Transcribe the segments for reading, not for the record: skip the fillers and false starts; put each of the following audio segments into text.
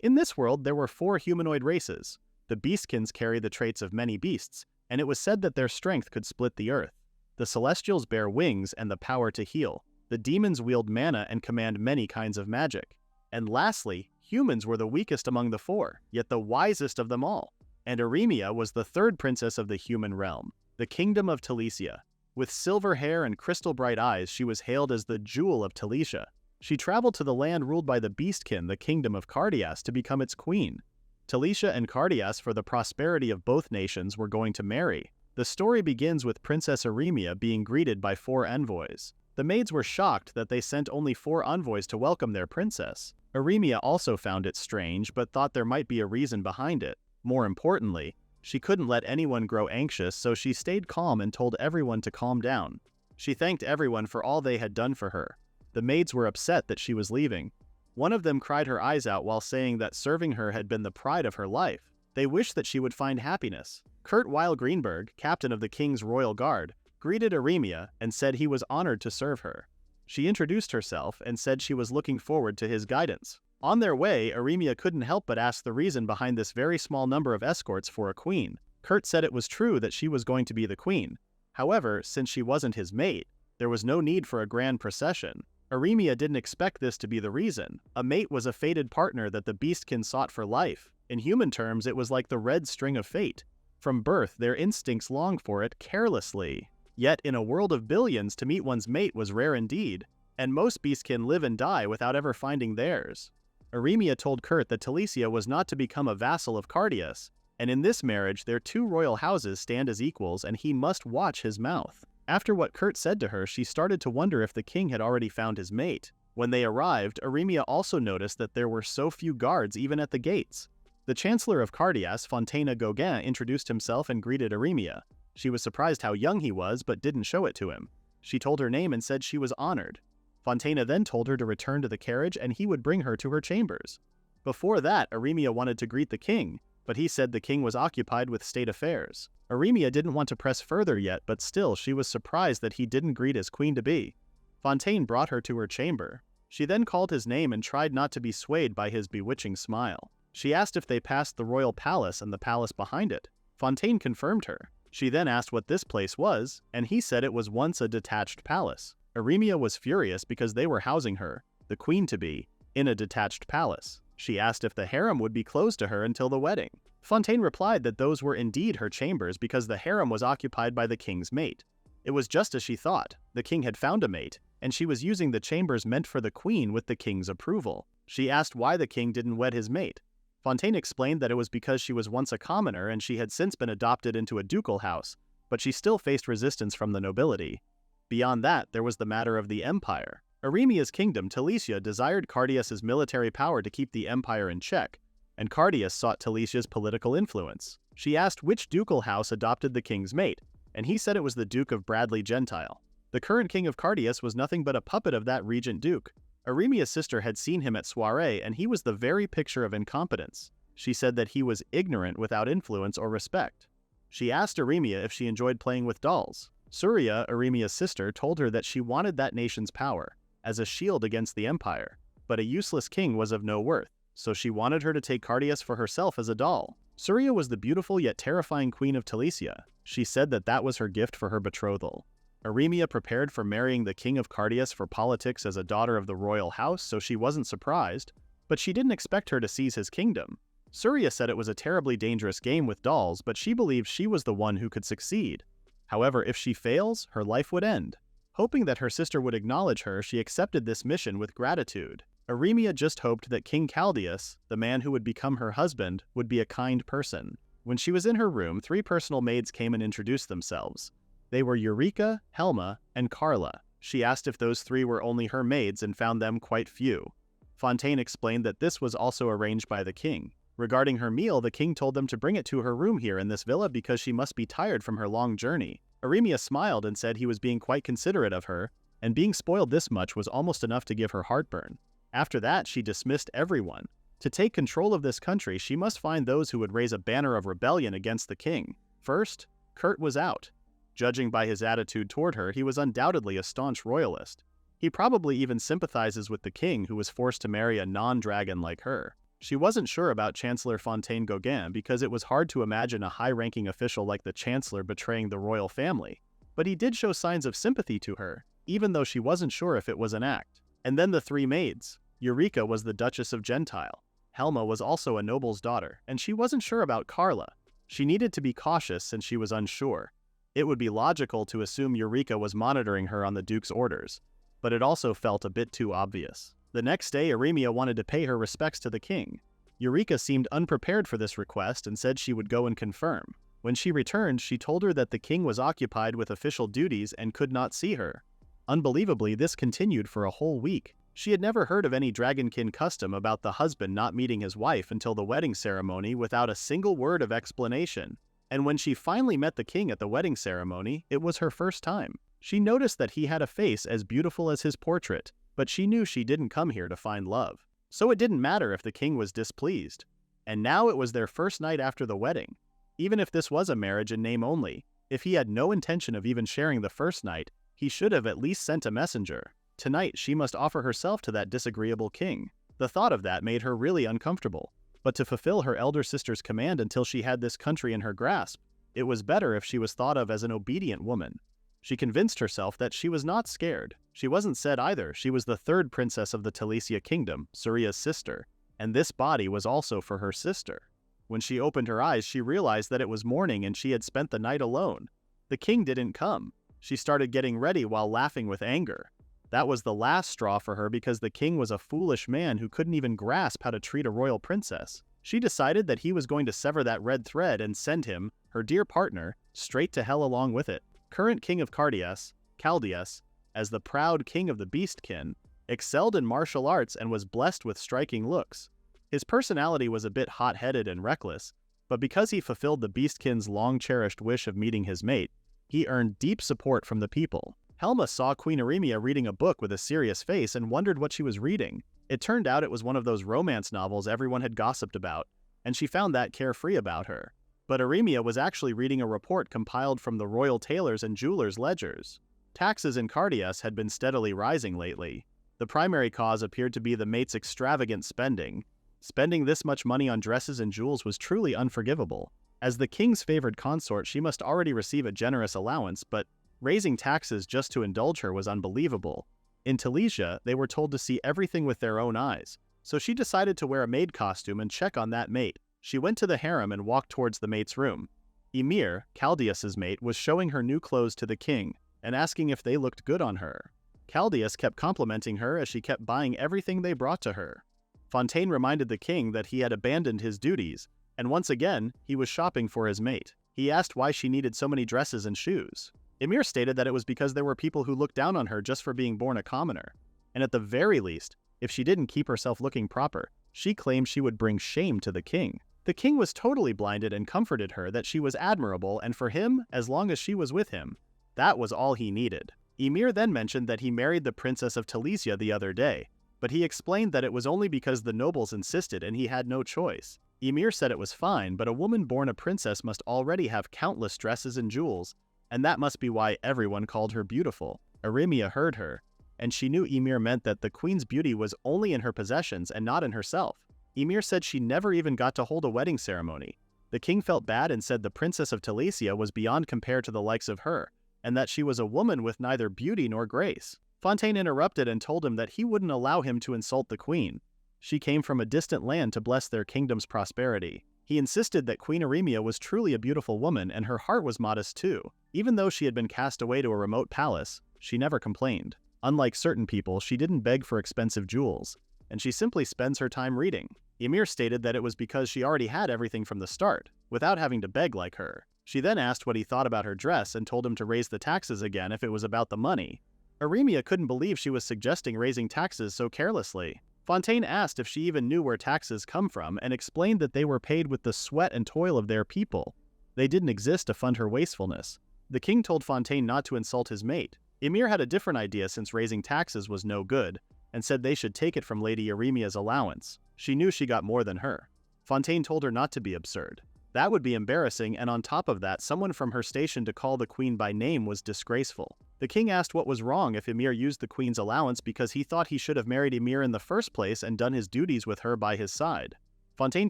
In this world, there were 4 humanoid races. The beastkins carry the traits of many beasts, and it was said that their strength could split the earth. The celestials bear wings and the power to heal. The demons wield mana and command many kinds of magic. And lastly, humans were the weakest among the 4, yet the wisest of them all. And Eremia was the 3rd princess of the human realm, the kingdom of Telesia. With silver hair and crystal-bright eyes, she was hailed as the Jewel of Telesia. She traveled to the land ruled by the Beastkin, the kingdom of Cardias, to become its queen. Telesia and Cardias, for the prosperity of both nations, were going to marry. The story begins with Princess Eremia being greeted by 4 envoys. The maids were shocked that they sent only 4 envoys to welcome their princess. Eremia also found it strange, but thought there might be a reason behind it. More importantly, she couldn't let anyone grow anxious, so she stayed calm and told everyone to calm down. She thanked everyone for all they had done for her. The maids were upset that she was leaving. One of them cried her eyes out while saying that serving her had been the pride of her life. They wished that she would find happiness. Kurt Weil Greenberg, captain of the King's Royal Guard, greeted Eremia and said he was honored to serve her. She introduced herself and said she was looking forward to his guidance. On their way, Eremia couldn't help but ask the reason behind this very small number of escorts for a queen. Kurt said it was true that she was going to be the queen. However, since she wasn't his mate, there was no need for a grand procession. Eremia didn't expect this to be the reason. A mate was a fated partner that the beastkin sought for life. In human terms, it was like the red string of fate. From birth, their instincts longed for it carelessly. Yet, in a world of billions, to meet one's mate was rare indeed, and most beastkin live and die without ever finding theirs. Eremia told Kurt that Telesia was not to become a vassal of Cardias, and in this marriage their 2 royal houses stand as equals and he must watch his mouth. After what Kurt said to her, she started to wonder if the king had already found his mate. When they arrived, Eremia also noticed that there were so few guards even at the gates. The Chancellor of Cardias, Fontana Gauguin, introduced himself and greeted Eremia. She was surprised how young he was, but didn't show it to him. She told her name and said she was honored. Fontana then told her to return to the carriage and he would bring her to her chambers. Before that, Eremia wanted to greet the king, but he said the king was occupied with state affairs. Eremia didn't want to press further yet, but still she was surprised that he didn't greet his queen-to-be. Fontaine brought her to her chamber. She then called his name and tried not to be swayed by his bewitching smile. She asked if they passed the royal palace and the palace behind it. Fontaine confirmed her. She then asked what this place was, and he said it was once a detached palace. Eremia was furious because they were housing her, the queen-to-be, in a detached palace. She asked if the harem would be closed to her until the wedding. Fontaine replied that those were indeed her chambers because the harem was occupied by the king's mate. It was just as she thought. The king had found a mate, and she was using the chambers meant for the queen with the king's approval. She asked why the king didn't wed his mate. Fontaine explained that it was because she was once a commoner and she had since been adopted into a ducal house, but she still faced resistance from the nobility. Beyond that, there was the matter of the empire. Eremia's kingdom, Telesia, desired Cardias's military power to keep the empire in check, and Cardias sought Telesia's political influence. She asked which ducal house adopted the king's mate, and he said it was the Duke of Bradley Gentile. The current king of Cardias was nothing but a puppet of that regent duke. Eremia's sister had seen him at soiree, and he was the very picture of incompetence. She said that he was ignorant without influence or respect. She asked Eremia if she enjoyed playing with dolls. Surya, Eremia's sister, told her that she wanted that nation's power, as a shield against the empire, but a useless king was of no worth, so she wanted her to take Cardias for herself as a doll. Surya was the beautiful yet terrifying queen of Telesia. She said that that was her gift for her betrothal. Eremia prepared for marrying the king of Cardias for politics as a daughter of the royal house, so she wasn't surprised, but she didn't expect her to seize his kingdom. Surya said it was a terribly dangerous game with dolls, but she believed she was the one who could succeed. However, if she fails, her life would end. Hoping that her sister would acknowledge her, she accepted this mission with gratitude. Eremia just hoped that King Chaldeus, the man who would become her husband, would be a kind person. When she was in her room, 3 personal maids came and introduced themselves. They were Eureka, Helma, and Carla. She asked if those 3 were only her maids and found them quite few. Fontaine explained that this was also arranged by the king. Regarding her meal, the king told them to bring it to her room here in this villa because she must be tired from her long journey. Eremia smiled and said he was being quite considerate of her, and being spoiled this much was almost enough to give her heartburn. After that, she dismissed everyone. To take control of this country, she must find those who would raise a banner of rebellion against the king. First, Kurt was out. Judging by his attitude toward her, he was undoubtedly a staunch royalist. He probably even sympathizes with the king who was forced to marry a non-dragon like her. She wasn't sure about Chancellor Fontaine Gauguin because it was hard to imagine a high-ranking official like the Chancellor betraying the royal family. But he did show signs of sympathy to her, even though she wasn't sure if it was an act. And then the three maids. Eureka was the Duchess of Gentile. Helma was also a noble's daughter, and she wasn't sure about Carla. She needed to be cautious since she was unsure. It would be logical to assume Eureka was monitoring her on the Duke's orders, but it also felt a bit too obvious. The next day, Eremia wanted to pay her respects to the king. Eureka seemed unprepared for this request and said she would go and confirm. When she returned, she told her that the king was occupied with official duties and could not see her. Unbelievably, this continued for a whole week. She had never heard of any dragonkin custom about the husband not meeting his wife until the wedding ceremony without a single word of explanation. And when she finally met the king at the wedding ceremony, it was her first time. She noticed that he had a face as beautiful as his portrait, but she knew she didn't come here to find love. So it didn't matter if the king was displeased. And now it was their first night after the wedding. Even if this was a marriage in name only, if he had no intention of even sharing the first night, he should have at least sent a messenger. Tonight she must offer herself to that disagreeable king. The thought of that made her really uncomfortable. But to fulfill her elder sister's command until she had this country in her grasp, it was better if she was thought of as an obedient woman. She convinced herself that she was not scared. She wasn't sad either. She was the third princess of the Telesia kingdom, Suria's sister, and this body was also for her sister. When she opened her eyes, she realized that it was morning and she had spent the night alone. The king didn't come. She started getting ready while laughing with anger. That was the last straw for her because the king was a foolish man who couldn't even grasp how to treat a royal princess. She decided that he was going to sever that red thread and send him, her dear partner, straight to hell along with it. Current king of Chaldeus, as the proud king of the beastkin, excelled in martial arts and was blessed with striking looks. His personality was a bit hot-headed and reckless, but because he fulfilled the beastkin's long-cherished wish of meeting his mate, he earned deep support from the people. Helma saw Queen Eremia reading a book with a serious face and wondered what she was reading. It turned out it was one of those romance novels everyone had gossiped about, and she found that carefree about her. But Eremia was actually reading a report compiled from the royal tailors and jewelers' ledgers. Taxes in Chaldeus had been steadily rising lately. The primary cause appeared to be the mate's extravagant spending. Spending this much money on dresses and jewels was truly unforgivable. As the king's favored consort, she must already receive a generous allowance, but raising taxes just to indulge her was unbelievable. In Telesia, they were told to see everything with their own eyes, so she decided to wear a maid costume and check on that mate. She went to the harem and walked towards the mate's room. Ymir, Chaldeus's mate, was showing her new clothes to the king and asking if they looked good on her. Chaldeus kept complimenting her as she kept buying everything they brought to her. Fontaine reminded the king that he had abandoned his duties, and once again, he was shopping for his mate. He asked why she needed so many dresses and shoes. Ymir stated that it was because there were people who looked down on her just for being born a commoner, and at the very least, if she didn't keep herself looking proper, she claimed she would bring shame to the king. The king was totally blinded and comforted her that she was admirable, and for him, as long as she was with him, that was all he needed. Ymir then mentioned that he married the princess of Telesia the other day, but he explained that it was only because the nobles insisted and he had no choice. Ymir said it was fine, but a woman born a princess must already have countless dresses and jewels, and that must be why everyone called her beautiful. Eremia heard her, and she knew Ymir meant that the queen's beauty was only in her possessions and not in herself. Ymir said she never even got to hold a wedding ceremony. The king felt bad and said the princess of Telesia was beyond compare to the likes of her, and that she was a woman with neither beauty nor grace. Fontaine interrupted and told him that he wouldn't allow him to insult the queen. She came from a distant land to bless their kingdom's prosperity. He insisted that Queen Eremia was truly a beautiful woman and her heart was modest too. Even though she had been cast away to a remote palace, she never complained. Unlike certain people, she didn't beg for expensive jewels, and she simply spends her time reading. Ymir stated that it was because she already had everything from the start, without having to beg like her. She then asked what he thought about her dress and told him to raise the taxes again if it was about the money. Eremia couldn't believe she was suggesting raising taxes so carelessly. Fontaine asked if she even knew where taxes come from and explained that they were paid with the sweat and toil of their people. They didn't exist to fund her wastefulness. The king told Fontaine not to insult his mate. Ymir had a different idea since raising taxes was no good, and said they should take it from Lady Eremia's allowance. She knew she got more than her. Fontaine told her not to be absurd. That would be embarrassing, and on top of that, someone from her station to call the queen by name was disgraceful. The king asked what was wrong if Ymir used the queen's allowance because he thought he should have married Ymir in the first place and done his duties with her by his side. Fontaine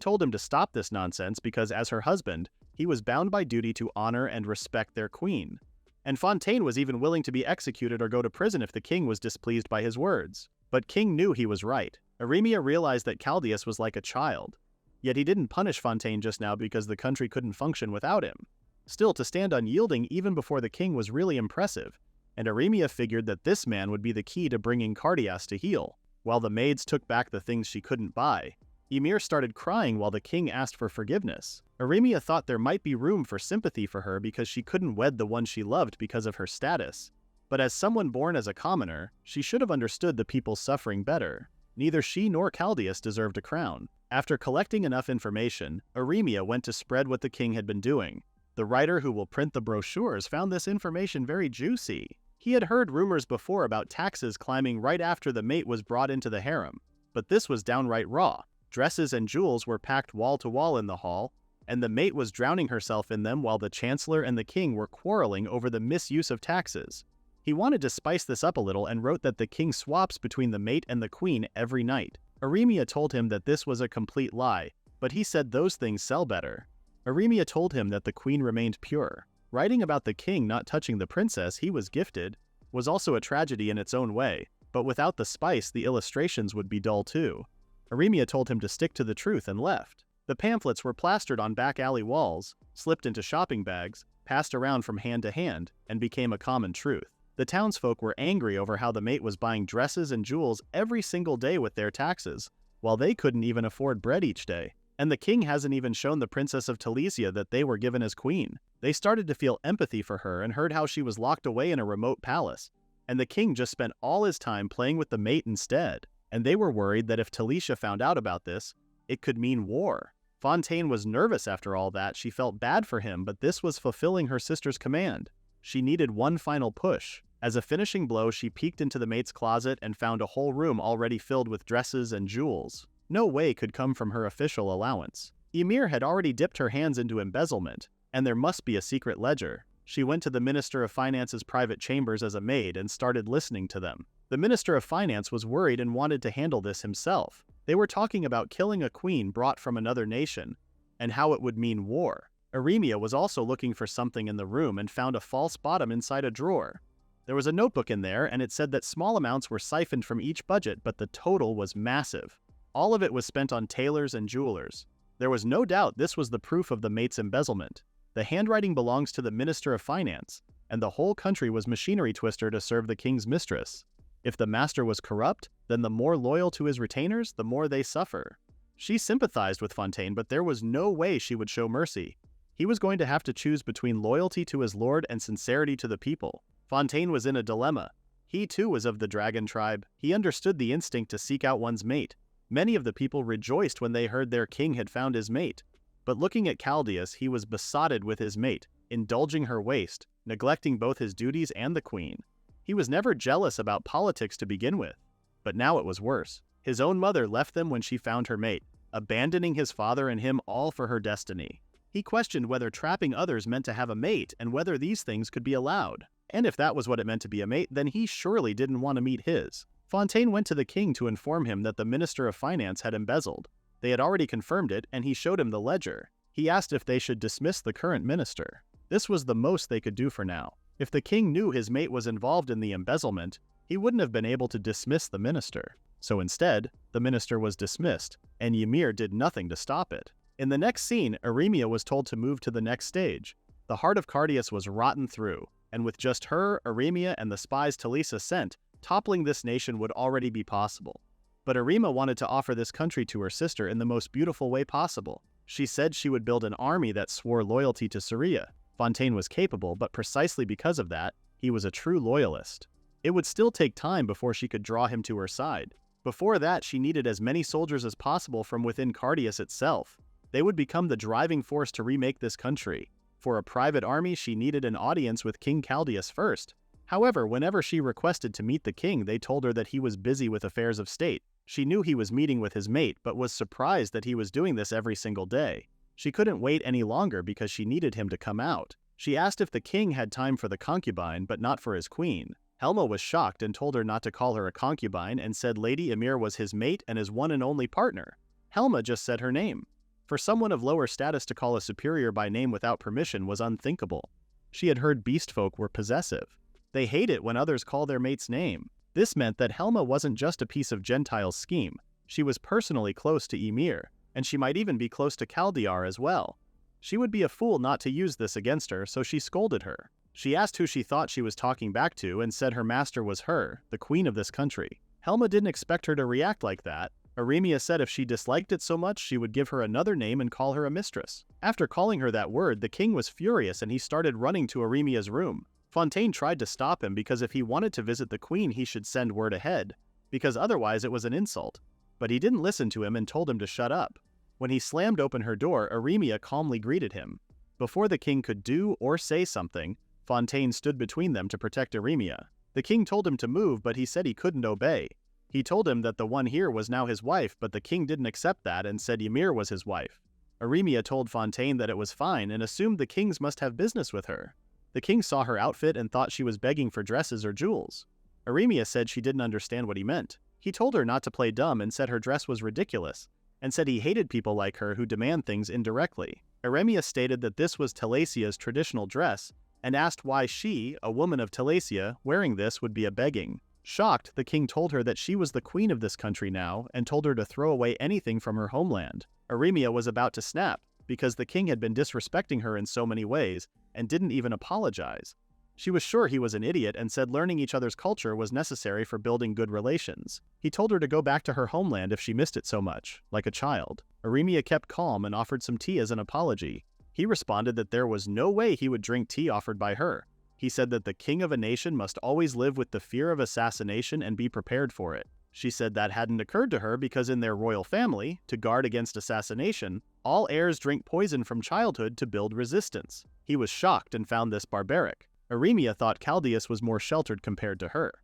told him to stop this nonsense because, as her husband, he was bound by duty to honor and respect their queen. And Fontaine was even willing to be executed or go to prison if the king was displeased by his words. But King knew he was right. Eremia realized that Chaldeus was like a child. Yet he didn't punish Fontaine just now because the country couldn't function without him. Still, to stand unyielding even before the king was really impressive, and Eremia figured that this man would be the key to bringing Chaldeus to heel. While the maids took back the things she couldn't buy, Ymir started crying while the king asked for forgiveness. Eremia thought there might be room for sympathy for her because she couldn't wed the one she loved because of her status. But as someone born as a commoner, she should have understood the people's suffering better. Neither she nor Chaldeus deserved a crown. After collecting enough information, Eremia went to spread what the king had been doing. The writer who will print the brochures found this information very juicy. He had heard rumors before about taxes climbing right after the mate was brought into the harem, but this was downright raw. Dresses and jewels were packed wall to wall in the hall, and the mate was drowning herself in them while the chancellor and the king were quarreling over the misuse of taxes. He wanted to spice this up a little and wrote that the king swaps between the mate and the queen every night. Eremia told him that this was a complete lie, but he said those things sell better. Eremia told him that the queen remained pure. Writing about the king not touching the princess he was gifted was also a tragedy in its own way, but without the spice the illustrations would be dull too. Eremia told him to stick to the truth and left. The pamphlets were plastered on back alley walls, slipped into shopping bags, passed around from hand to hand, and became a common truth. The townsfolk were angry over how the mate was buying dresses and jewels every single day with their taxes, while they couldn't even afford bread each day. And the king hasn't even shown the princess of Telesia that they were given as queen. They started to feel empathy for her and heard how she was locked away in a remote palace, and the king just spent all his time playing with the mate instead. And they were worried that if Telesia found out about this, it could mean war. Fontaine was nervous after all that. She felt bad for him, but this was fulfilling her sister's command. She needed one final push. As a finishing blow, she peeked into the mate's closet and found a whole room already filled with dresses and jewels. No way could come from her official allowance. Ymir had already dipped her hands into embezzlement, and there must be a secret ledger. She went to the Minister of Finance's private chambers as a maid and started listening to them. The Minister of Finance was worried and wanted to handle this himself. They were talking about killing a queen brought from another nation, and how it would mean war. Eremia was also looking for something in the room and found a false bottom inside a drawer. There was a notebook in there, and it said that small amounts were siphoned from each budget, but the total was massive. All of it was spent on tailors and jewelers. There was no doubt this was the proof of the mate's embezzlement. The handwriting belongs to the Minister of Finance, and the whole country was machinery twister to serve the king's mistress. If the master was corrupt, then the more loyal to his retainers, the more they suffer. She sympathized with Fontaine, but there was no way she would show mercy. He was going to have to choose between loyalty to his lord and sincerity to the people. Fontaine was in a dilemma. He too was of the dragon tribe. He understood the instinct to seek out one's mate. Many of the people rejoiced when they heard their king had found his mate. But looking at Chaldeus, he was besotted with his mate, indulging her waste, neglecting both his duties and the queen. He was never jealous about politics to begin with, but now it was worse. His own mother left them when she found her mate, abandoning his father and him all for her destiny. He questioned whether trapping others meant to have a mate and whether these things could be allowed. And if that was what it meant to be a mate, then he surely didn't want to meet his. Fontaine went to the king to inform him that the Minister of Finance had embezzled. They had already confirmed it, and he showed him the ledger. He asked if they should dismiss the current minister. This was the most they could do for now. If the king knew his mate was involved in the embezzlement, he wouldn't have been able to dismiss the minister. So instead, the minister was dismissed, and Ymir did nothing to stop it. In the next scene, Eremia was told to move to the next stage. The heart of Chaldeus was rotten through, and with just her, Eremia, and the spies Telesia sent, toppling this nation would already be possible. But Eremia wanted to offer this country to her sister in the most beautiful way possible. She said she would build an army that swore loyalty to Syria. Fontaine was capable, but precisely because of that, he was a true loyalist. It would still take time before she could draw him to her side. Before that, she needed as many soldiers as possible from within Chaldeus itself. They would become the driving force to remake this country. For a private army, she needed an audience with King Chaldeus first. However, whenever she requested to meet the king, they told her that he was busy with affairs of state. She knew he was meeting with his mate, but was surprised that he was doing this every single day. She couldn't wait any longer because she needed him to come out. She asked if the king had time for the concubine, but not for his queen. Helma was shocked and told her not to call her a concubine and said Lady Ymir was his mate and his one and only partner. Helma just said her name. For someone of lower status to call a superior by name without permission was unthinkable. She had heard beastfolk were possessive. They hate it when others call their mate's name. This meant that Helma wasn't just a piece of Gentile scheme. She was personally close to Ymir, and she might even be close to Kaldiar as well. She would be a fool not to use this against her, so she scolded her. She asked who she thought she was talking back to and said her master was her, the queen of this country. Helma didn't expect her to react like that. Eremia said if she disliked it so much, she would give her another name and call her a mistress. After calling her that word, the king was furious and he started running to Eremia's room. Fontaine tried to stop him because if he wanted to visit the queen, he should send word ahead, because otherwise it was an insult. But he didn't listen to him and told him to shut up. When he slammed open her door, Eremia calmly greeted him. Before the king could do or say something, Fontaine stood between them to protect Eremia. The king told him to move, but he said he couldn't obey. He told him that the one here was now his wife, but the king didn't accept that and said Ymir was his wife. Eremia told Fontaine that it was fine and assumed the kings must have business with her. The king saw her outfit and thought she was begging for dresses or jewels. Eremia said she didn't understand what he meant. He told her not to play dumb and said her dress was ridiculous, and said he hated people like her who demand things indirectly. Eremia stated that this was Telasia's traditional dress, and asked why she, a woman of Telesia, wearing this would be a begging. Shocked, the king told her that she was the queen of this country now, and told her to throw away anything from her homeland. Eremia was about to snap, because the king had been disrespecting her in so many ways, and didn't even apologize. She was sure he was an idiot and said learning each other's culture was necessary for building good relations. He told her to go back to her homeland if she missed it so much, like a child. Eremia kept calm and offered some tea as an apology. He responded that there was no way he would drink tea offered by her. He said that the king of a nation must always live with the fear of assassination and be prepared for it. She said that hadn't occurred to her because in their royal family, to guard against assassination, all heirs drink poison from childhood to build resistance. He was shocked and found this barbaric. Eremia thought Chaldeus was more sheltered compared to her.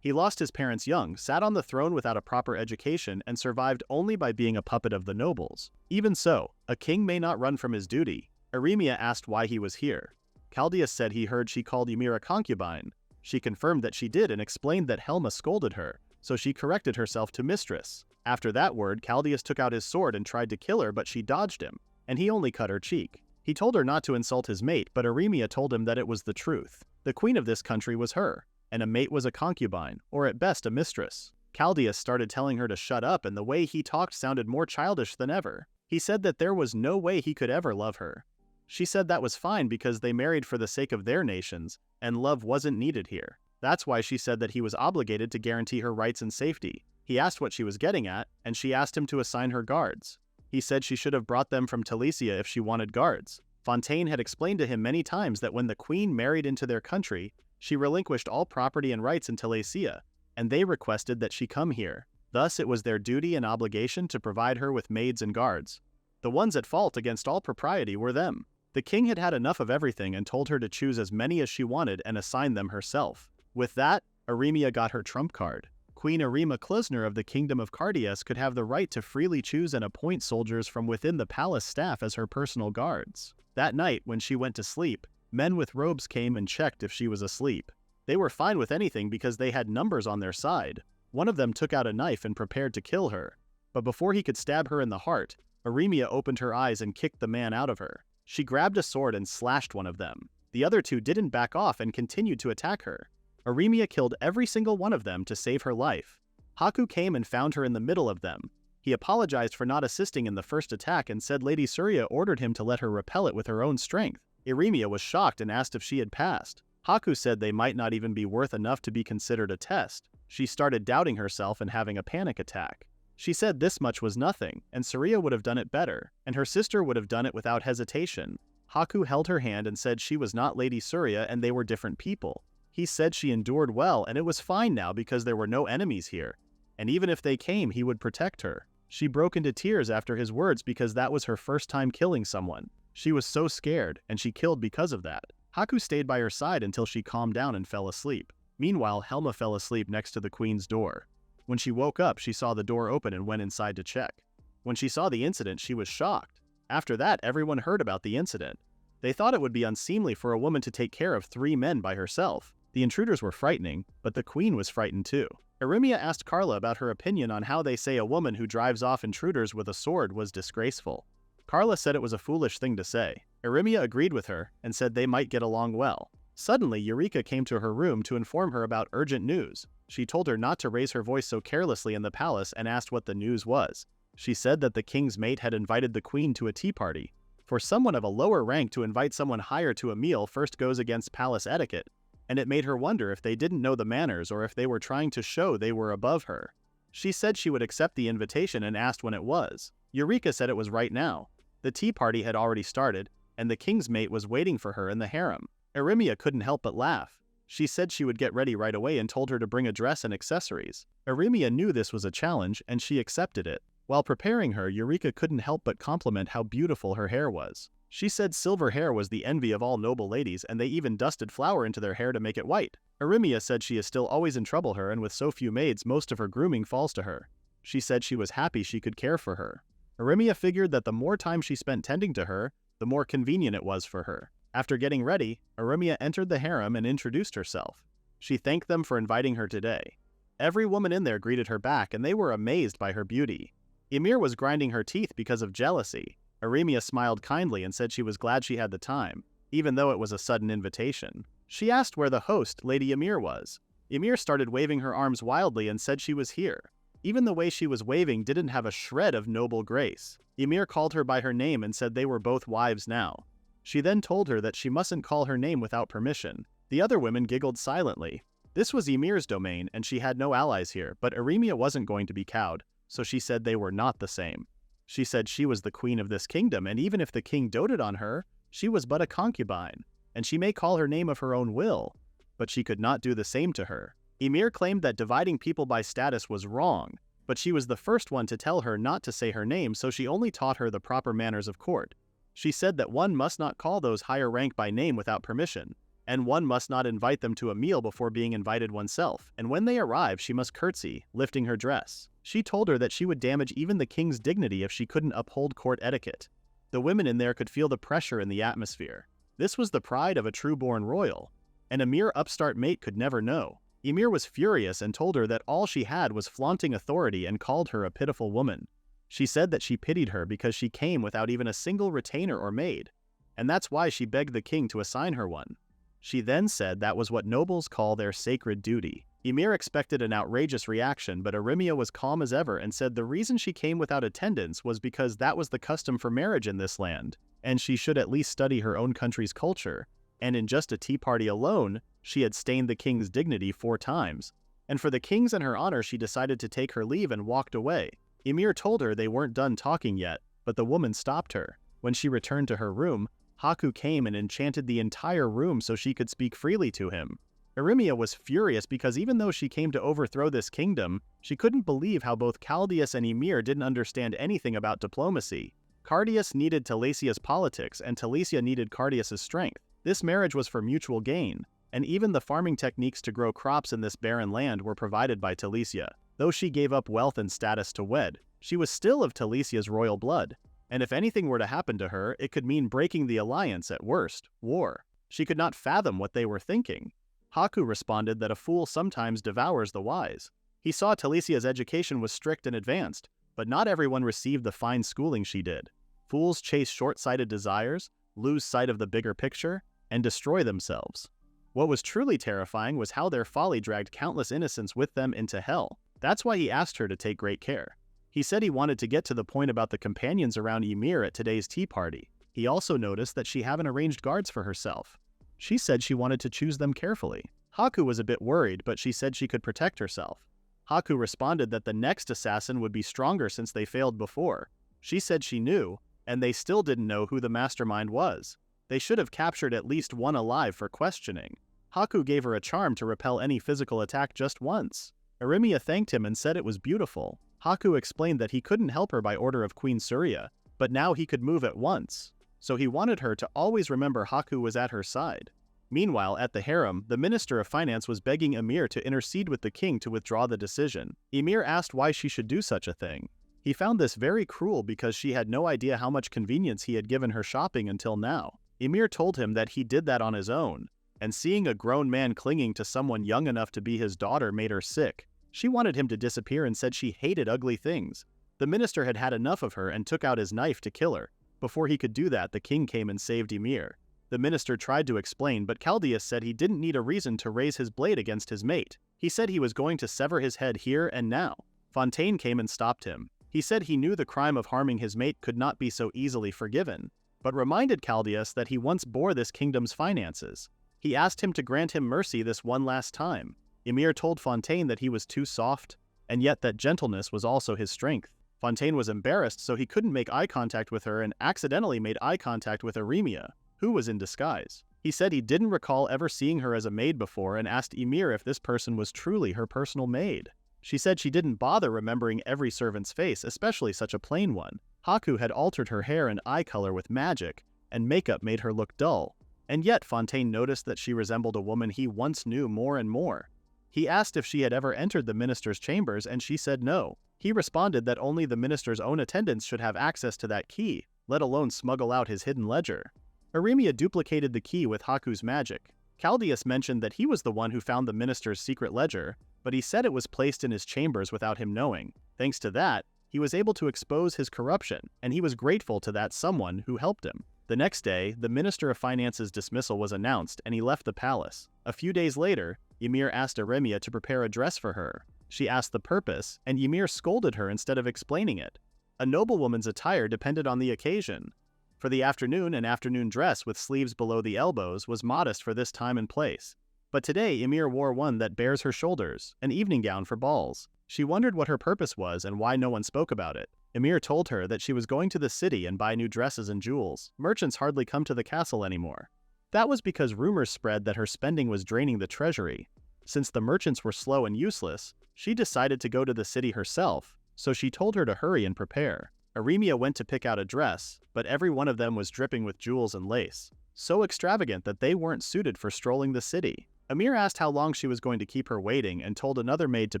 He lost his parents young, sat on the throne without a proper education, and survived only by being a puppet of the nobles. Even so, a king may not run from his duty. Eremia asked why he was here. Chaldeus said he heard she called Ymir a concubine. She confirmed that she did and explained that Helma scolded her, so she corrected herself to mistress. After that word, Chaldeus took out his sword and tried to kill her, but she dodged him, and he only cut her cheek. He told her not to insult his mate, but Eremia told him that it was the truth. The queen of this country was her, and a mate was a concubine, or at best a mistress. Chaldeus started telling her to shut up, and the way he talked sounded more childish than ever. He said that there was no way he could ever love her. She said that was fine because they married for the sake of their nations, and love wasn't needed here. That's why she said that he was obligated to guarantee her rights and safety. He asked what she was getting at, and she asked him to assign her guards. He said she should have brought them from Telesia if she wanted guards. Fontaine had explained to him many times that when the queen married into their country, she relinquished all property and rights in Telesia, and they requested that she come here. Thus it was their duty and obligation to provide her with maids and guards. The ones at fault against all propriety were them. The king had had enough of everything and told her to choose as many as she wanted and assign them herself. With that, Eremia got her trump card. Queen Erema Klusner of the Kingdom of Cardias could have the right to freely choose and appoint soldiers from within the palace staff as her personal guards. That night, when she went to sleep, men with robes came and checked if she was asleep. They were fine with anything because they had numbers on their side. One of them took out a knife and prepared to kill her. But before he could stab her in the heart, Eremia opened her eyes and kicked the man out of her. She grabbed a sword and slashed one of them. The other two didn't back off and continued to attack her. Eremia killed every single one of them to save her life. Haku came and found her in the middle of them. He apologized for not assisting in the first attack and said Lady Surya ordered him to let her repel it with her own strength. Eremia was shocked and asked if she had passed. Haku said they might not even be worth enough to be considered a test. She started doubting herself and having a panic attack. She said this much was nothing, and Surya would have done it better, and her sister would have done it without hesitation. Haku held her hand and said she was not Lady Surya and they were different people. He said she endured well and it was fine now because there were no enemies here, and even if they came, he would protect her. She broke into tears after his words because that was her first time killing someone. She was so scared, and she killed because of that. Haku stayed by her side until she calmed down and fell asleep. Meanwhile, Helma fell asleep next to the queen's door. When she woke up, she saw the door open and went inside to check. When she saw the incident, she was shocked. After that, everyone heard about the incident. They thought it would be unseemly for a woman to take care of 3 men by herself. The intruders were frightening, but the queen was frightened too. Eremia asked Carla about her opinion on how they say a woman who drives off intruders with a sword was disgraceful. Carla said it was a foolish thing to say. Eremia agreed with her and said they might get along well. Suddenly, Eureka came to her room to inform her about urgent news. She told her not to raise her voice so carelessly in the palace and asked what the news was. She said that the king's mate had invited the queen to a tea party. For someone of a lower rank to invite someone higher to a meal first goes against palace etiquette, and it made her wonder if they didn't know the manners or if they were trying to show they were above her. She said she would accept the invitation and asked when it was. Eureka said it was right now. The tea party had already started, and the king's mate was waiting for her in the harem. Eremia couldn't help but laugh. She said she would get ready right away and told her to bring a dress and accessories. Eremia knew this was a challenge, and she accepted it. While preparing her, Eureka couldn't help but compliment how beautiful her hair was. She said silver hair was the envy of all noble ladies, and they even dusted flour into their hair to make it white. Eremia said she is still always in trouble her, and with so few maids, most of her grooming falls to her. She said she was happy she could care for her. Eremia figured that the more time she spent tending to her, the more convenient it was for her. After getting ready, Eremia entered the harem and introduced herself. She thanked them for inviting her today. Every woman in there greeted her back, and they were amazed by her beauty. Ymir was grinding her teeth because of jealousy. Eremia smiled kindly and said she was glad she had the time, even though it was a sudden invitation. She asked where the host, Lady Ymir, was. Ymir started waving her arms wildly and said she was here. Even the way she was waving didn't have a shred of noble grace. Ymir called her by her name and said they were both wives now. She then told her that she mustn't call her name without permission. The other women giggled silently. This was Ymir's domain, and she had no allies here, but Eremia wasn't going to be cowed, so she said they were not the same. She said she was the queen of this kingdom, and even if the king doted on her, she was but a concubine, and she may call her name of her own will, but she could not do the same to her. Ymir claimed that dividing people by status was wrong, but she was the first one to tell her not to say her name, so she only taught her the proper manners of court. She said that one must not call those higher rank by name without permission, and one must not invite them to a meal before being invited oneself, and when they arrive she must curtsy, lifting her dress. She told her that she would damage even the king's dignity if she couldn't uphold court etiquette. The women in there could feel the pressure in the atmosphere. This was the pride of a true-born royal, and a mere upstart mate could never know. Ymir was furious and told her that all she had was flaunting authority and called her a pitiful woman. She said that she pitied her because she came without even a single retainer or maid, and that's why she begged the king to assign her one. She then said that was what nobles call their sacred duty. Ymir expected an outrageous reaction, but Eremia was calm as ever and said the reason she came without attendance was because that was the custom for marriage in this land, and she should at least study her own country's culture, and in just a tea party alone, she had stained the king's dignity 4 times. And for the king's and her honor, she decided to take her leave and walked away. Ymir told her they weren't done talking yet, but the woman stopped her. When she returned to her room, Haku came and enchanted the entire room so she could speak freely to him. Eremia was furious because even though she came to overthrow this kingdom, she couldn't believe how both Chaldeus and Ymir didn't understand anything about diplomacy. Cardius needed Talesia's politics, and Talesia needed Cardius's strength. This marriage was for mutual gain, and even the farming techniques to grow crops in this barren land were provided by Talesia. Though she gave up wealth and status to wed, she was still of Talesia's royal blood, and if anything were to happen to her, it could mean breaking the alliance, at worst, war. She could not fathom what they were thinking. Haku responded that a fool sometimes devours the wise. He saw Talesia's education was strict and advanced, but not everyone received the fine schooling she did. Fools chase short-sighted desires, lose sight of the bigger picture, and destroy themselves. What was truly terrifying was how their folly dragged countless innocents with them into hell. That's why he asked her to take great care. He said he wanted to get to the point about the companions around Ymir at today's tea party. He also noticed that she haven't arranged guards for herself. She said she wanted to choose them carefully. Haku was a bit worried, but she said she could protect herself. Haku responded that the next assassin would be stronger since they failed before. She said she knew, and they still didn't know who the mastermind was. They should have captured at least one alive for questioning. Haku gave her a charm to repel any physical attack just once. Eremia thanked him and said it was beautiful. Haku explained that he couldn't help her by order of Queen Surya, but now he could move at once. So he wanted her to always remember Haku was at her side. Meanwhile, at the harem, the Minister of Finance was begging Ymir to intercede with the king to withdraw the decision. Ymir asked why she should do such a thing. He found this very cruel because she had no idea how much convenience he had given her shopping until now. Ymir told him that he did that on his own, and seeing a grown man clinging to someone young enough to be his daughter made her sick. She wanted him to disappear and said she hated ugly things. The minister had had enough of her and took out his knife to kill her. Before he could do that, the king came and saved Ymir. The minister tried to explain, but Chaldeus said he didn't need a reason to raise his blade against his mate. He said he was going to sever his head here and now. Fontaine came and stopped him. He said he knew the crime of harming his mate could not be so easily forgiven, but reminded Chaldeus that he once bore this kingdom's finances. He asked him to grant him mercy this one last time. Ymir told Fontaine that he was too soft, and yet that gentleness was also his strength. Fontaine was embarrassed, so he couldn't make eye contact with her and accidentally made eye contact with Eremia, who was in disguise. He said he didn't recall ever seeing her as a maid before and asked Ymir if this person was truly her personal maid. She said she didn't bother remembering every servant's face, especially such a plain one. Haku had altered her hair and eye color with magic, and makeup made her look dull. And yet Fontaine noticed that she resembled a woman he once knew more and more. He asked if she had ever entered the minister's chambers, and she said no. He responded that only the minister's own attendants should have access to that key, let alone smuggle out his hidden ledger. Eremia duplicated the key with Haku's magic. Chaldeus mentioned that he was the one who found the minister's secret ledger, but he said it was placed in his chambers without him knowing. Thanks to that, he was able to expose his corruption, and he was grateful to that someone who helped him. The next day, the Minister of Finance's dismissal was announced, and he left the palace. A few days later, Ymir asked Eremia to prepare a dress for her. She asked the purpose, and Ymir scolded her instead of explaining it. A noblewoman's attire depended on the occasion. For the afternoon, an afternoon dress with sleeves below the elbows was modest for this time and place. But today, Ymir wore one that bears her shoulders, an evening gown for balls. She wondered what her purpose was and why no one spoke about it. Ymir told her that she was going to the city and buy new dresses and jewels. Merchants hardly come to the castle anymore. That was because rumors spread that her spending was draining the treasury. Since the merchants were slow and useless, she decided to go to the city herself, so she told her to hurry and prepare. Eremia went to pick out a dress, but every one of them was dripping with jewels and lace, so extravagant that they weren't suited for strolling the city. Ymir asked how long she was going to keep her waiting and told another maid to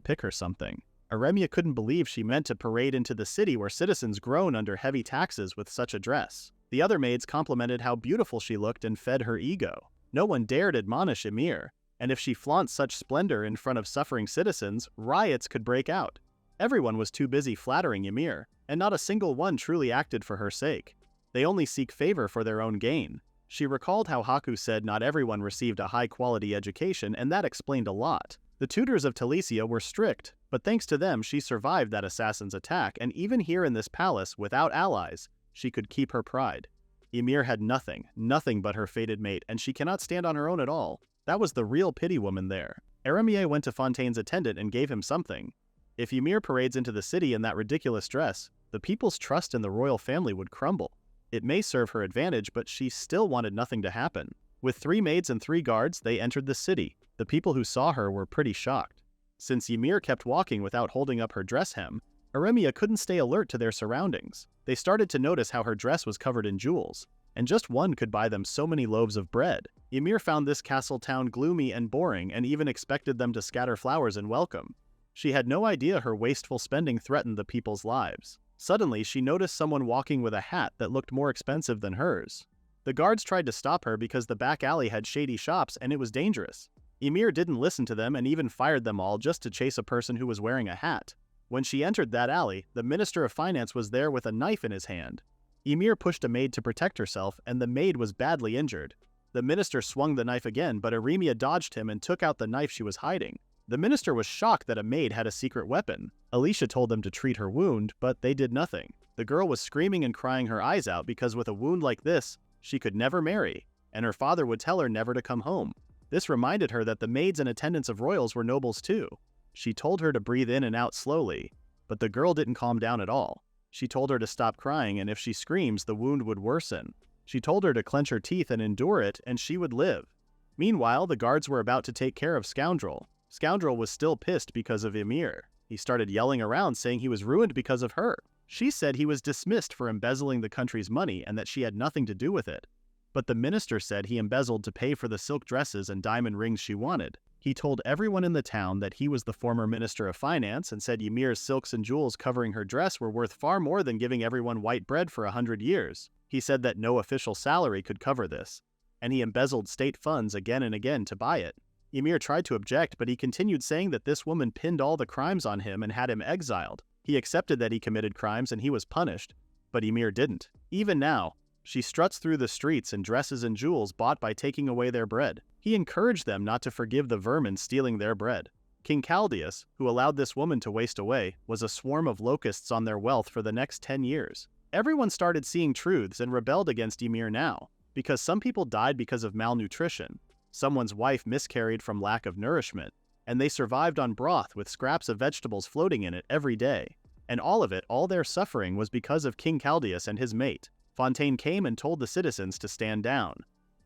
pick her something. Eremia couldn't believe she meant to parade into the city where citizens groan under heavy taxes with such a dress. The other maids complimented how beautiful she looked and fed her ego. No one dared admonish Ymir, and if she flaunts such splendor in front of suffering citizens, riots could break out. Everyone was too busy flattering Ymir, and not a single one truly acted for her sake. They only seek favor for their own gain. She recalled how Haku said not everyone received a high-quality education, and that explained a lot. The tutors of Telesia were strict, but thanks to them she survived that assassin's attack, and even here in this palace, without allies, she could keep her pride. Ymir had nothing but her fated mate, and she cannot stand on her own at all. That was the real pity woman there. Eremia went to Fontaine's attendant and gave him something. If Ymir parades into the city in that ridiculous dress, the people's trust in the royal family would crumble. It may serve her advantage, but she still wanted nothing to happen. With 3 maids and 3 guards, they entered the city. The people who saw her were pretty shocked. Since Ymir kept walking without holding up her dress hem, Eremia couldn't stay alert to their surroundings. They started to notice how her dress was covered in jewels, and just one could buy them so many loaves of bread. Ymir found this castle town gloomy and boring and even expected them to scatter flowers in welcome. She had no idea her wasteful spending threatened the people's lives. Suddenly, she noticed someone walking with a hat that looked more expensive than hers. The guards tried to stop her because the back alley had shady shops and it was dangerous. Ymir didn't listen to them and even fired them all just to chase a person who was wearing a hat. When she entered that alley, the Minister of Finance was there with a knife in his hand. Ymir pushed a maid to protect herself, and the maid was badly injured. The minister swung the knife again, but Eremia dodged him and took out the knife she was hiding. The minister was shocked that a maid had a secret weapon. Alicia told them to treat her wound, but they did nothing. The girl was screaming and crying her eyes out because with a wound like this, she could never marry, and her father would tell her never to come home. This reminded her that the maids and attendants of royals were nobles too. She told her to breathe in and out slowly, but the girl didn't calm down at all. She told her to stop crying, and if she screams, the wound would worsen. She told her to clench her teeth and endure it, and she would live. Meanwhile, the guards were about to take care of Scoundrel. Scoundrel was still pissed because of Ymir. He started yelling around saying he was ruined because of her. She said he was dismissed for embezzling the country's money and that she had nothing to do with it. But the minister said he embezzled to pay for the silk dresses and diamond rings she wanted. He told everyone in the town that he was the former Minister of Finance and said Ymir's silks and jewels covering her dress were worth far more than giving everyone white bread for 100 years. He said that no official salary could cover this. and he embezzled state funds again and again to buy it. Ymir tried to object, but he continued saying that this woman pinned all the crimes on him and had him exiled. He accepted that he committed crimes and he was punished, but Ymir didn't. Even now, she struts through the streets in dresses and jewels bought by taking away their bread. He encouraged them not to forgive the vermin stealing their bread. King Chaldeus, who allowed this woman to waste away, was a swarm of locusts on their wealth for the next 10 years. Everyone started seeing truths and rebelled against Ymir now, because some people died because of malnutrition, someone's wife miscarried from lack of nourishment, and they survived on broth with scraps of vegetables floating in it every day. And all of it, all their suffering, was because of King Chaldeus and his mate. Fontaine came and told the citizens to stand down.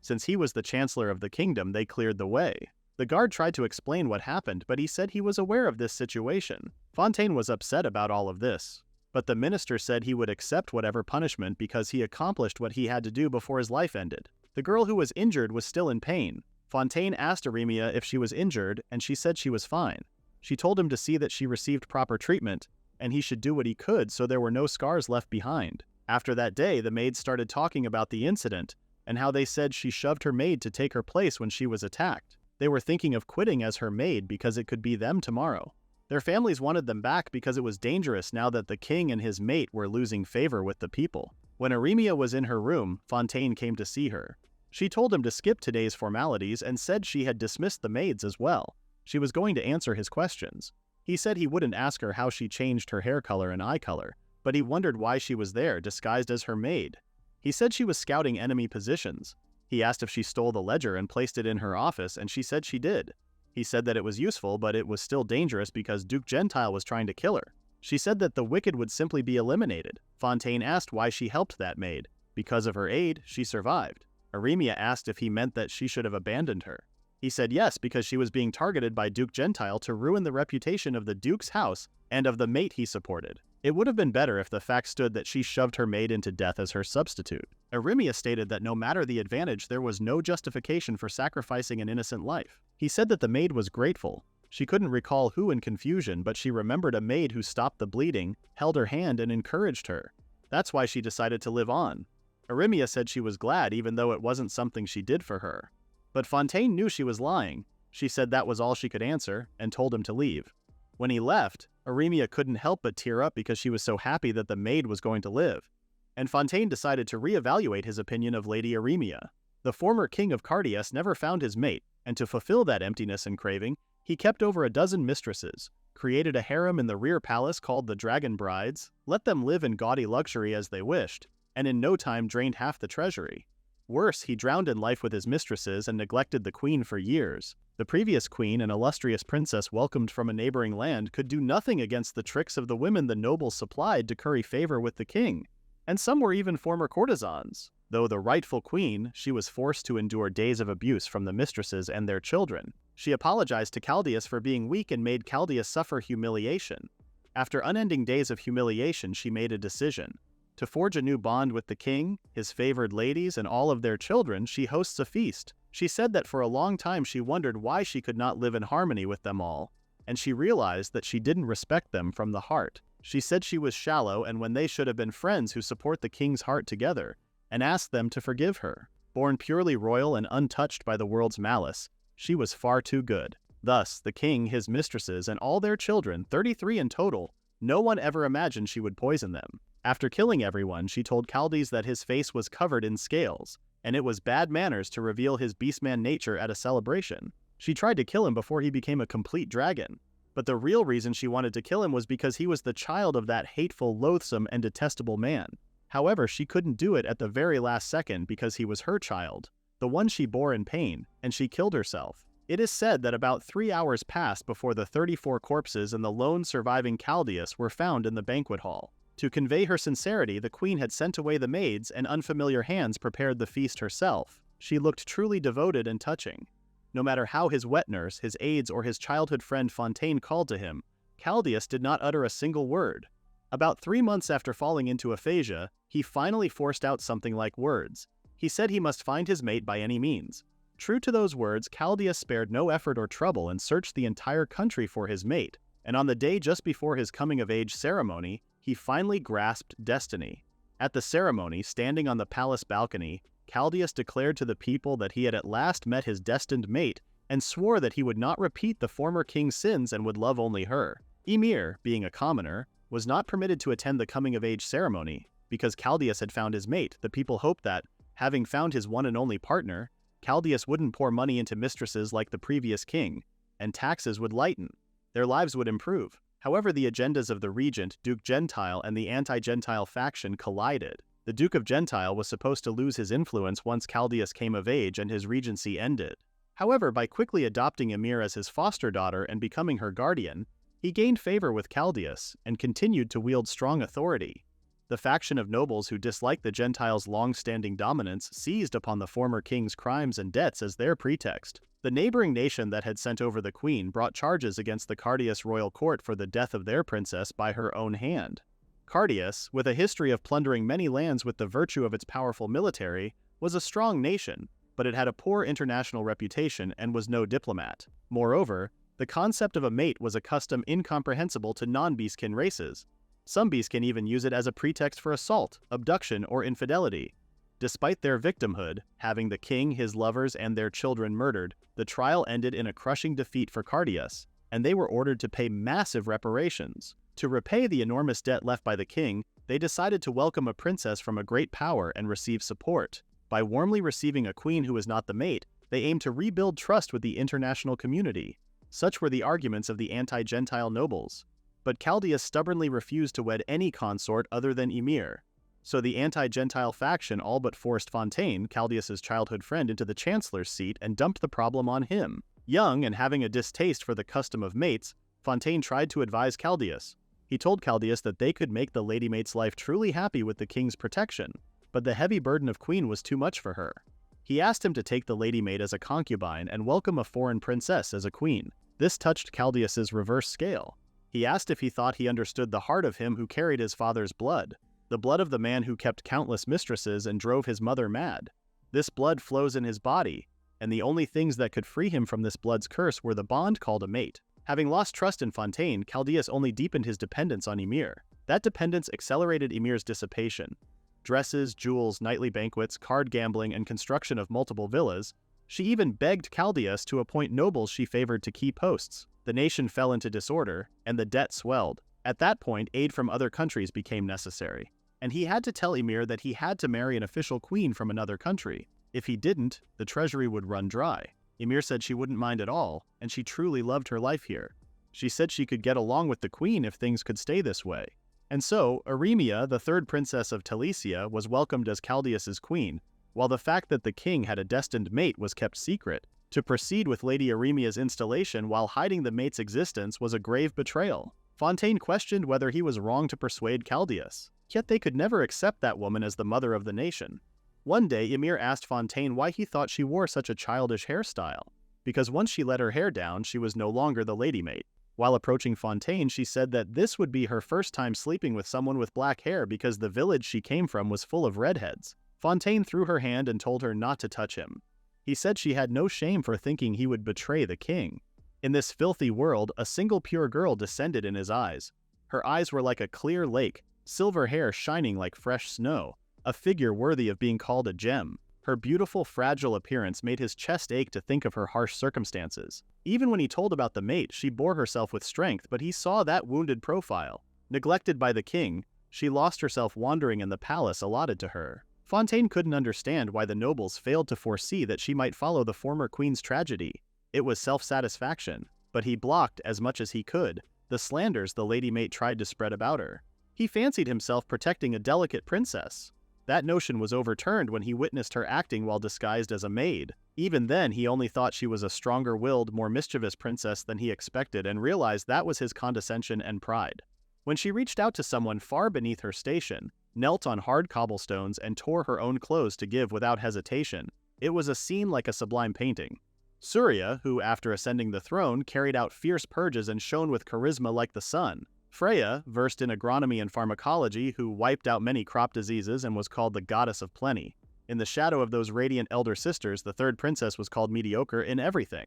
Since he was the chancellor of the kingdom, they cleared the way. The guard tried to explain what happened, but he said he was aware of this situation. Fontaine was upset about all of this, but the minister said he would accept whatever punishment because he accomplished what he had to do before his life ended. The girl who was injured was still in pain. Fontaine asked Eremia if she was injured, and she said she was fine. She told him to see that she received proper treatment, and he should do what he could so there were no scars left behind. After that day, the maids started talking about the incident, and how they said she shoved her maid to take her place when she was attacked. They were thinking of quitting as her maid because it could be them tomorrow. Their families wanted them back because it was dangerous now that the king and his mate were losing favor with the people. When Eremia was in her room, Fontaine came to see her. She told him to skip today's formalities and said she had dismissed the maids as well. She was going to answer his questions. He said he wouldn't ask her how she changed her hair color and eye color, but he wondered why she was there disguised as her maid. He said she was scouting enemy positions. He asked if she stole the ledger and placed it in her office, and she said she did. He said that it was useful, but it was still dangerous because Duke Gentile was trying to kill her. She said that the wicked would simply be eliminated. Fontaine asked why she helped that maid. Because of her aid, she survived. Eremia asked if he meant that she should have abandoned her. He said yes, because she was being targeted by Duke Gentile to ruin the reputation of the Duke's house and of the mate he supported. It would have been better if the fact stood that she shoved her maid into death as her substitute. Eremia stated that no matter the advantage, there was no justification for sacrificing an innocent life. He said that the maid was grateful. She couldn't recall who in confusion, but she remembered a maid who stopped the bleeding, held her hand, and encouraged her. That's why she decided to live on. Eremia said she was glad even though it wasn't something she did for her. But Fontaine knew she was lying. She said that was all she could answer, and told him to leave. When he left, Eremia couldn't help but tear up because she was so happy that the maid was going to live. And Fontaine decided to reevaluate his opinion of Lady Eremia. The former king of Cardias never found his mate, and to fulfill that emptiness and craving, he kept over a dozen mistresses, created a harem in the rear palace called the Dragon Brides, let them live in gaudy luxury as they wished, and in no time drained half the treasury. Worse, he drowned in life with his mistresses and neglected the queen for years. The previous queen, an illustrious princess welcomed from a neighboring land, could do nothing against the tricks of the women the nobles supplied to curry favor with the king. And some were even former courtesans. Though the rightful queen, she was forced to endure days of abuse from the mistresses and their children. She apologized to Chaldeus for being weak and made Chaldeus suffer humiliation. After unending days of humiliation, she made a decision. To forge a new bond with the king, his favored ladies, and all of their children, she hosts a feast. She said that for a long time she wondered why she could not live in harmony with them all, and she realized that she didn't respect them from the heart. She said she was shallow and when they should have been friends who support the king's heart together, and asked them to forgive her. Born purely royal and untouched by the world's malice, she was far too good. Thus, the king, his mistresses, and all their children, 33 in total, no one ever imagined she would poison them. After killing everyone, she told Chaldeus that his face was covered in scales, and it was bad manners to reveal his beastman nature at a celebration. She tried to kill him before he became a complete dragon. But the real reason she wanted to kill him was because he was the child of that hateful, loathsome, and detestable man. However, she couldn't do it at the very last second because he was her child, the one she bore in pain, and she killed herself. It is said that about 3 hours passed before the 34 corpses and the lone surviving Chaldeus were found in the banquet hall. To convey her sincerity, the queen had sent away the maids and unfamiliar hands prepared the feast herself. She looked truly devoted and touching. No matter how his wet nurse, his aides, or his childhood friend Fontaine called to him, Chaldeus did not utter a single word. About 3 months after falling into aphasia, he finally forced out something like words. He said he must find his mate by any means. True to those words, Chaldeus spared no effort or trouble and searched the entire country for his mate, and on the day just before his coming-of-age ceremony, he finally grasped destiny. At the ceremony, standing on the palace balcony, Chaldeus declared to the people that he had at last met his destined mate and swore that he would not repeat the former king's sins and would love only her. Ymir, being a commoner, was not permitted to attend the coming-of-age ceremony. Because Chaldeus had found his mate, the people hoped that, having found his one and only partner, Chaldeus wouldn't pour money into mistresses like the previous king, and taxes would lighten. Their lives would improve. However, the agendas of the regent, Duke Gentile, and the anti-Gentile faction collided. The Duke of Gentile was supposed to lose his influence once Chaldeus came of age and his regency ended. However, by quickly adopting Ymir as his foster daughter and becoming her guardian, he gained favor with Chaldeus and continued to wield strong authority. The faction of nobles who disliked the Gentiles' long-standing dominance seized upon the former king's crimes and debts as their pretext. The neighboring nation that had sent over the queen brought charges against the Chaldeus royal court for the death of their princess by her own hand. Chaldeus, with a history of plundering many lands with the virtue of its powerful military, was a strong nation, but it had a poor international reputation and was no diplomat. Moreover, the concept of a mate was a custom incomprehensible to non-beastkin races. Some beastkin even use it as a pretext for assault, abduction, or infidelity. Despite their victimhood, having the king, his lovers, and their children murdered, the trial ended in a crushing defeat for Chaldeus, and they were ordered to pay massive reparations. To repay the enormous debt left by the king, they decided to welcome a princess from a great power and receive support. By warmly receiving a queen who was not the mate, they aimed to rebuild trust with the international community. Such were the arguments of the anti-Gentile nobles. But Chaldeus stubbornly refused to wed any consort other than Ymir. So the anti-Gentile faction all but forced Fontaine, Chaldeus's childhood friend, into the chancellor's seat and dumped the problem on him. Young and having a distaste for the custom of mates, Fontaine tried to advise Chaldeus. He told Chaldeus that they could make the lady mate's life truly happy with the king's protection, but the heavy burden of queen was too much for her. He asked him to take the lady maid as a concubine and welcome a foreign princess as a queen. This touched Chaldeus's reverse scale. He asked if he thought he understood the heart of him who carried his father's blood, the blood of the man who kept countless mistresses and drove his mother mad. This blood flows in his body, and the only things that could free him from this blood's curse were the bond called a mate. Having lost trust in Fontaine, Chaldeus only deepened his dependence on Ymir. That dependence accelerated Ymir's dissipation. Dresses, jewels, nightly banquets, card gambling, and construction of multiple villas. She even begged Chaldeus to appoint nobles she favored to key posts. The nation fell into disorder, and the debt swelled. At that point, aid from other countries became necessary. And he had to tell Ymir that he had to marry an official queen from another country. If he didn't, the treasury would run dry. Ymir said she wouldn't mind at all, and she truly loved her life here. She said she could get along with the queen if things could stay this way. And so, Eremia, the third princess of Telesia, was welcomed as Chaldeus's queen, while the fact that the king had a destined mate was kept secret. To proceed with Lady Eremia's installation while hiding the mate's existence was a grave betrayal. Fontaine questioned whether he was wrong to persuade Chaldeus, yet they could never accept that woman as the mother of the nation. One day, Ymir asked Fontaine why he thought she wore such a childish hairstyle, because once she let her hair down, she was no longer the lady mate. While approaching Fontaine, she said that this would be her first time sleeping with someone with black hair because the village she came from was full of redheads. Fontaine threw her hand and told her not to touch him. He said she had no shame for thinking he would betray the king. In this filthy world, a single pure girl descended in his eyes. Her eyes were like a clear lake, silver hair shining like fresh snow, a figure worthy of being called a gem. Her beautiful, fragile appearance made his chest ache to think of her harsh circumstances. Even when he told about the mate, she bore herself with strength, but he saw that wounded profile. Neglected by the king, she lost herself wandering in the palace allotted to her. Fontaine couldn't understand why the nobles failed to foresee that she might follow the former queen's tragedy. It was self-satisfaction, but he blocked, as much as he could, the slanders the lady mate tried to spread about her. He fancied himself protecting a delicate princess. That notion was overturned when he witnessed her acting while disguised as a maid. Even then, he only thought she was a stronger-willed, more mischievous princess than he expected and realized that was his condescension and pride. When she reached out to someone far beneath her station, knelt on hard cobblestones and tore her own clothes to give without hesitation, it was a scene like a sublime painting. Surya, who after ascending the throne carried out fierce purges and shone with charisma like the sun. Freya, versed in agronomy and pharmacology, who wiped out many crop diseases and was called the goddess of plenty. In the shadow of those radiant elder sisters, the third princess was called mediocre in everything.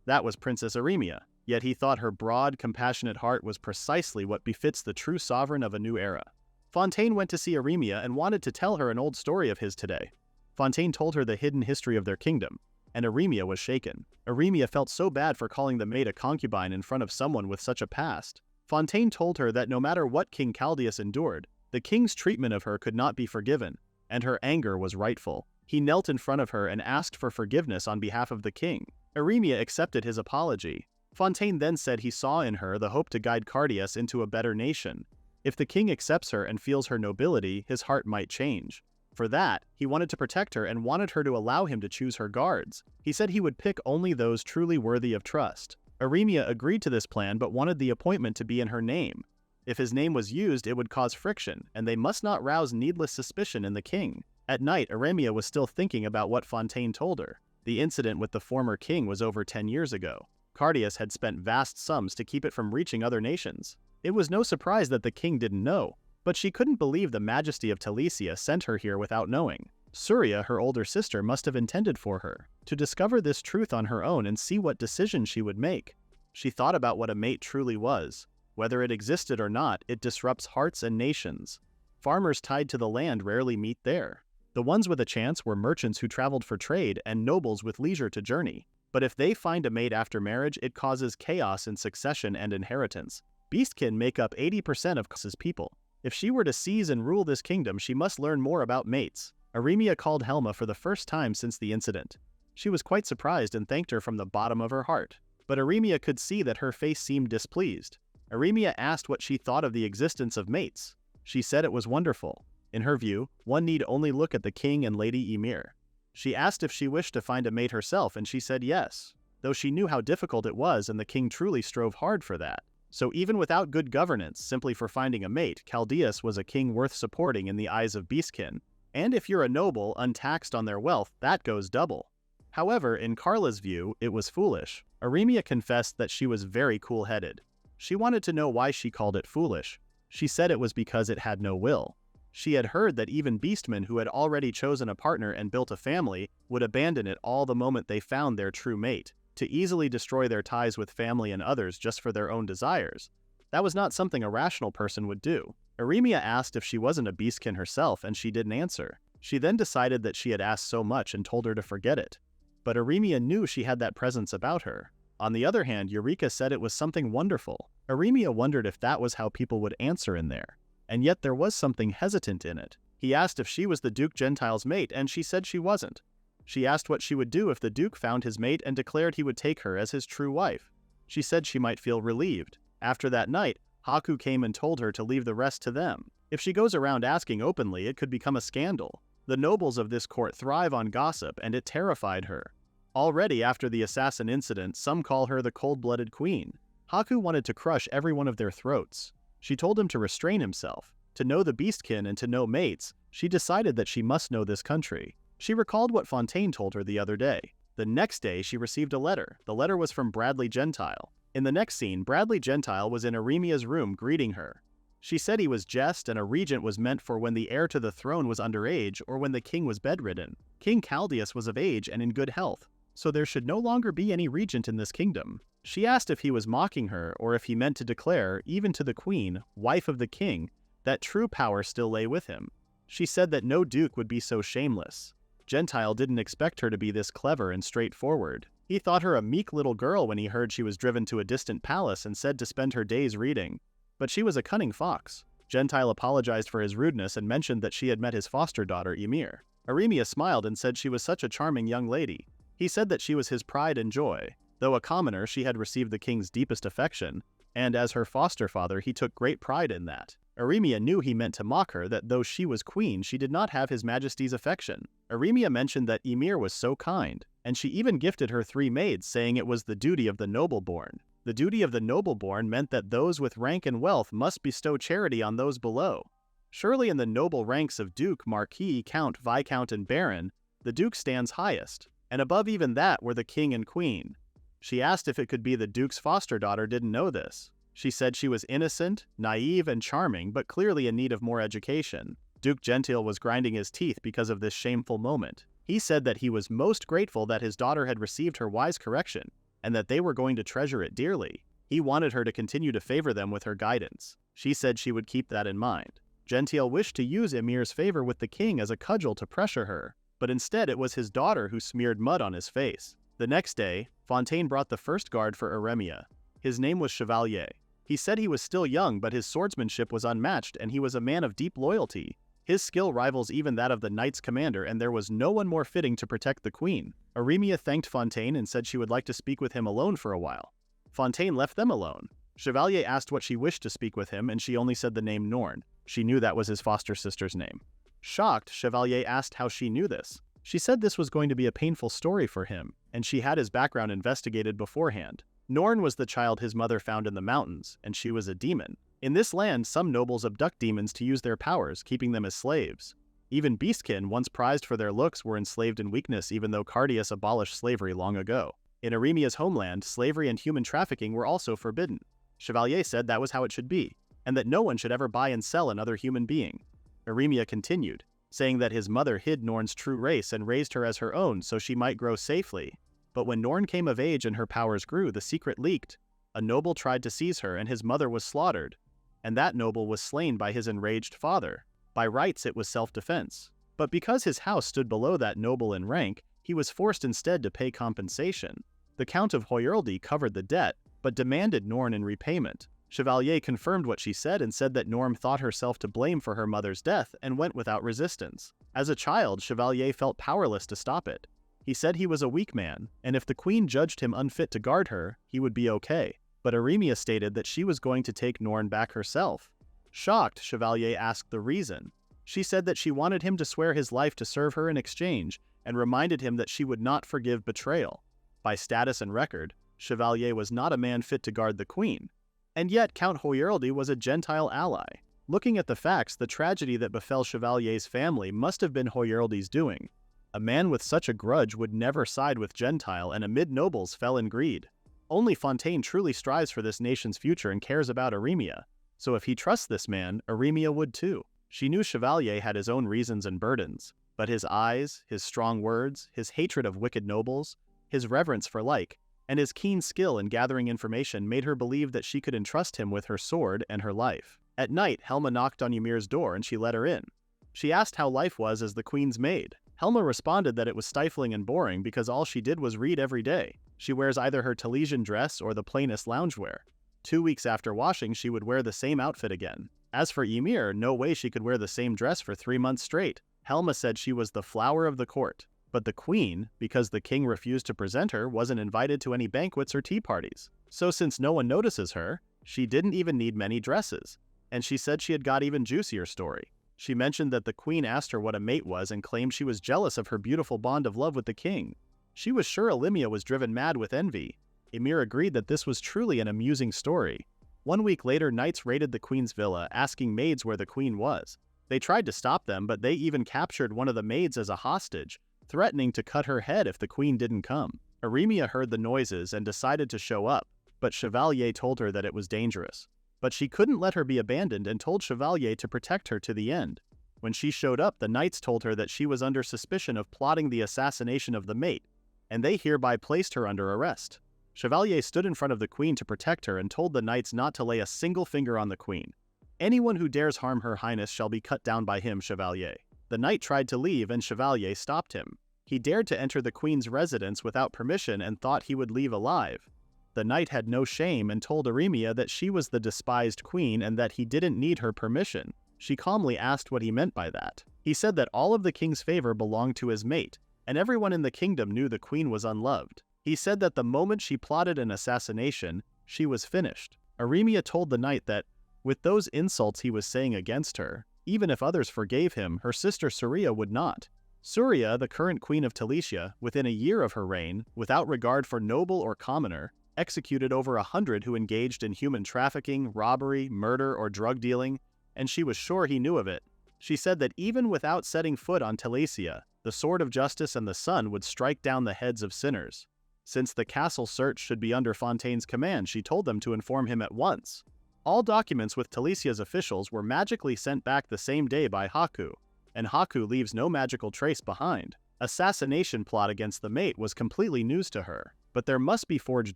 That was Princess Eremia, yet he thought her broad, compassionate heart was precisely what befits the true sovereign of a new era. Fontaine went to see Eremia and wanted to tell her an old story of his today. Fontaine told her the hidden history of their kingdom, and Eremia was shaken. Eremia felt so bad for calling the maid a concubine in front of someone with such a past. Fontaine told her that no matter what King Chaldeus endured, the king's treatment of her could not be forgiven, and her anger was rightful. He knelt in front of her and asked for forgiveness on behalf of the king. Eremia accepted his apology. Fontaine then said he saw in her the hope to guide Chaldeus into a better nation. If the king accepts her and feels her nobility, his heart might change. For that, he wanted to protect her and wanted her to allow him to choose her guards. He said he would pick only those truly worthy of trust. Eremia agreed to this plan but wanted the appointment to be in her name. If his name was used, it would cause friction, and they must not rouse needless suspicion in the king. At night, Eremia was still thinking about what Fontaine told her. The incident with the former king was over 10 years ago. Chaldeus had spent vast sums to keep it from reaching other nations. It was no surprise that the king didn't know, but she couldn't believe the majesty of Telesia sent her here without knowing. Surya, her older sister, must have intended for her to discover this truth on her own and see what decision she would make. She thought about what a mate truly was. Whether it existed or not, it disrupts hearts and nations. Farmers tied to the land rarely meet there. The ones with a chance were merchants who traveled for trade and nobles with leisure to journey. But if they find a mate after marriage, it causes chaos in succession and inheritance. Beastkin make up 80% of Chaldeus' people. If she were to seize and rule this kingdom, she must learn more about mates. Eremia called Helma for the first time since the incident. She was quite surprised and thanked her from the bottom of her heart. But Eremia could see that her face seemed displeased. Eremia asked what she thought of the existence of mates. She said it was wonderful. In her view, one need only look at the king and Lady Ymir. She asked if she wished to find a mate herself, and she said yes, though she knew how difficult it was and the king truly strove hard for that. So even without good governance, simply for finding a mate, Chaldeus was a king worth supporting in the eyes of Beastkin. And if you're a noble, untaxed on their wealth, that goes double. However, in Carla's view, it was foolish. Eremia confessed that she was very cool-headed. She wanted to know why she called it foolish. She said it was because it had no will. She had heard that even beastmen who had already chosen a partner and built a family would abandon it all the moment they found their true mate, to easily destroy their ties with family and others just for their own desires. That was not something a rational person would do. Eremia asked if she wasn't a beastkin herself, and she didn't answer. She then decided that she had asked so much and told her to forget it. But Eremia knew she had that presence about her. On the other hand, Eureka said it was something wonderful. Eremia wondered if that was how people would answer in there. And yet there was something hesitant in it. He asked if she was the Duke Gentile's mate, and she said she wasn't. She asked what she would do if the Duke found his mate and declared he would take her as his true wife. She said she might feel relieved. After that night, Haku came and told her to leave the rest to them. If she goes around asking openly, it could become a scandal. The nobles of this court thrive on gossip, and it terrified her. Already after the assassin incident, some call her the cold-blooded queen. Haku wanted to crush every one of their throats. She told him to restrain himself. To know the beastkin and to know mates, she decided that she must know this country. She recalled what Fontaine told her the other day. The next day, she received a letter. The letter was from Bradley Gentile. In the next scene, Bradley Gentile was in Eremia's room greeting her. She said he was jest and a regent was meant for when the heir to the throne was underage or when the king was bedridden. King Chaldeus was of age and in good health, so there should no longer be any regent in this kingdom. She asked if he was mocking her or if he meant to declare, even to the queen, wife of the king, that true power still lay with him. She said that no duke would be so shameless. Gentile didn't expect her to be this clever and straightforward. He thought her a meek little girl when he heard she was driven to a distant palace and said to spend her days reading. But she was a cunning fox. Gentile apologized for his rudeness and mentioned that she had met his foster daughter, Ymir. Eremia smiled and said she was such a charming young lady. He said that she was his pride and joy. Though a commoner, she had received the king's deepest affection, and as her foster father, he took great pride in that. Eremia knew he meant to mock her, that though she was queen, she did not have his majesty's affection. Eremia mentioned that Ymir was so kind, and she even gifted her 3 maids, saying it was the duty of the noble-born. The duty of the noble-born meant that those with rank and wealth must bestow charity on those below. Surely in the noble ranks of duke, marquis, count, viscount, and baron, the duke stands highest, and above even that were the king and queen. She asked if it could be the duke's foster daughter didn't know this. She said she was innocent, naive, and charming, but clearly in need of more education. Duke Gentile was grinding his teeth because of this shameful moment. He said that he was most grateful that his daughter had received her wise correction, and that they were going to treasure it dearly. He wanted her to continue to favor them with her guidance. She said she would keep that in mind. Gentile wished to use Ymir's favor with the king as a cudgel to pressure her. but instead it was his daughter who smeared mud on his face. The next day, Fontaine brought the first guard for Eremia. His name was Chevalier. He said he was still young, but his swordsmanship was unmatched and he was a man of deep loyalty. His skill rivals even that of the Knights Commander, and there was no one more fitting to protect the queen. Eremia thanked Fontaine and said she would like to speak with him alone for a while. Fontaine left them alone. Chevalier asked what she wished to speak with him, and she only said the name Norn. She knew that was his foster sister's name. Shocked, Chevalier asked how she knew this. She said this was going to be a painful story for him, and she had his background investigated beforehand. Norn was the child his mother found in the mountains, and she was a demon. In this land, some nobles abduct demons to use their powers, keeping them as slaves. Even beastkin, once prized for their looks, were enslaved in weakness, even though Cardias abolished slavery long ago. In Eremia's homeland, slavery and human trafficking were also forbidden. Chevalier said that was how it should be, and that no one should ever buy and sell another human being. Eremia continued, saying that his mother hid Norn's true race and raised her as her own so she might grow safely. But when Norn came of age and her powers grew, the secret leaked. A noble tried to seize her and his mother was slaughtered, and that noble was slain by his enraged father. By rights it was self-defense. But because his house stood below that noble in rank, he was forced instead to pay compensation. The Count of Hoyerldy covered the debt, but demanded Norn in repayment. Chevalier confirmed what she said and said that Norn thought herself to blame for her mother's death and went without resistance. As a child, Chevalier felt powerless to stop it. He said he was a weak man, and if the queen judged him unfit to guard her, he would be okay. But Eremia stated that she was going to take Norn back herself. Shocked, Chevalier asked the reason. She said that she wanted him to swear his life to serve her in exchange, and reminded him that she would not forgive betrayal. By status and record, Chevalier was not a man fit to guard the queen. And yet Count Hoyerldy was a Gentile ally. Looking at the facts, the tragedy that befell Chevalier's family must have been Hoyerldy's doing. A man with such a grudge would never side with Gentile, and amid nobles fell in greed. Only Fontaine truly strives for this nation's future and cares about Eremia, so if he trusts this man, Eremia would too. She knew Chevalier had his own reasons and burdens, but his eyes, his strong words, his hatred of wicked nobles, his reverence for like, and his keen skill in gathering information made her believe that she could entrust him with her sword and her life. At night, Helma knocked on Ymir's door and she let her in. She asked how life was as the queen's maid. Helma responded that it was stifling and boring because all she did was read every day. She wears either her Talesian dress or the plainest loungewear. 2 weeks after washing, she would wear the same outfit again. As for Ymir, no way she could wear the same dress for 3 months straight. Helma said she was the flower of the court. But the queen, because the king refused to present her, wasn't invited to any banquets or tea parties. So since no one notices her, she didn't even need many dresses. And she said she had got even juicier story. She mentioned that the queen asked her what a mate was and claimed she was jealous of her beautiful bond of love with the king. She was sure Eremia was driven mad with envy. Ymir agreed that this was truly an amusing story. 1 week later, knights raided the queen's villa, asking maids where the queen was. They tried to stop them, but they even captured one of the maids as a hostage, threatening to cut her head if the queen didn't come. Eremia heard the noises and decided to show up, but Chevalier told her that it was dangerous. But she couldn't let her be abandoned and told Chevalier to protect her to the end. When she showed up, the knights told her that she was under suspicion of plotting the assassination of the mate, and they hereby placed her under arrest. Chevalier stood in front of the queen to protect her and told the knights not to lay a single finger on the queen. Anyone who dares harm her highness shall be cut down by him, Chevalier. The knight tried to leave and Chevalier stopped him. He dared to enter the queen's residence without permission and thought he would leave alive. The knight had no shame and told Eremia that she was the despised queen and that he didn't need her permission. She calmly asked what he meant by that. He said that all of the king's favor belonged to his mate, and everyone in the kingdom knew the queen was unloved. He said that the moment she plotted an assassination, she was finished. Eremia told the knight that, with those insults he was saying against her, even if others forgave him, her sister Surya would not. Surya, the current queen of Telesia, within a year of her reign, without regard for noble or commoner, executed over 100 who engaged in human trafficking, robbery, murder, or drug dealing, and she was sure he knew of it. She said that even without setting foot on Telesia, the sword of justice and the sun would strike down the heads of sinners. Since the castle search should be under Fontaine's command, she told them to inform him at once. All documents with Telesia's officials were magically sent back the same day by Haku, and Haku leaves no magical trace behind. Assassination plot against the mate was completely news to her, but there must be forged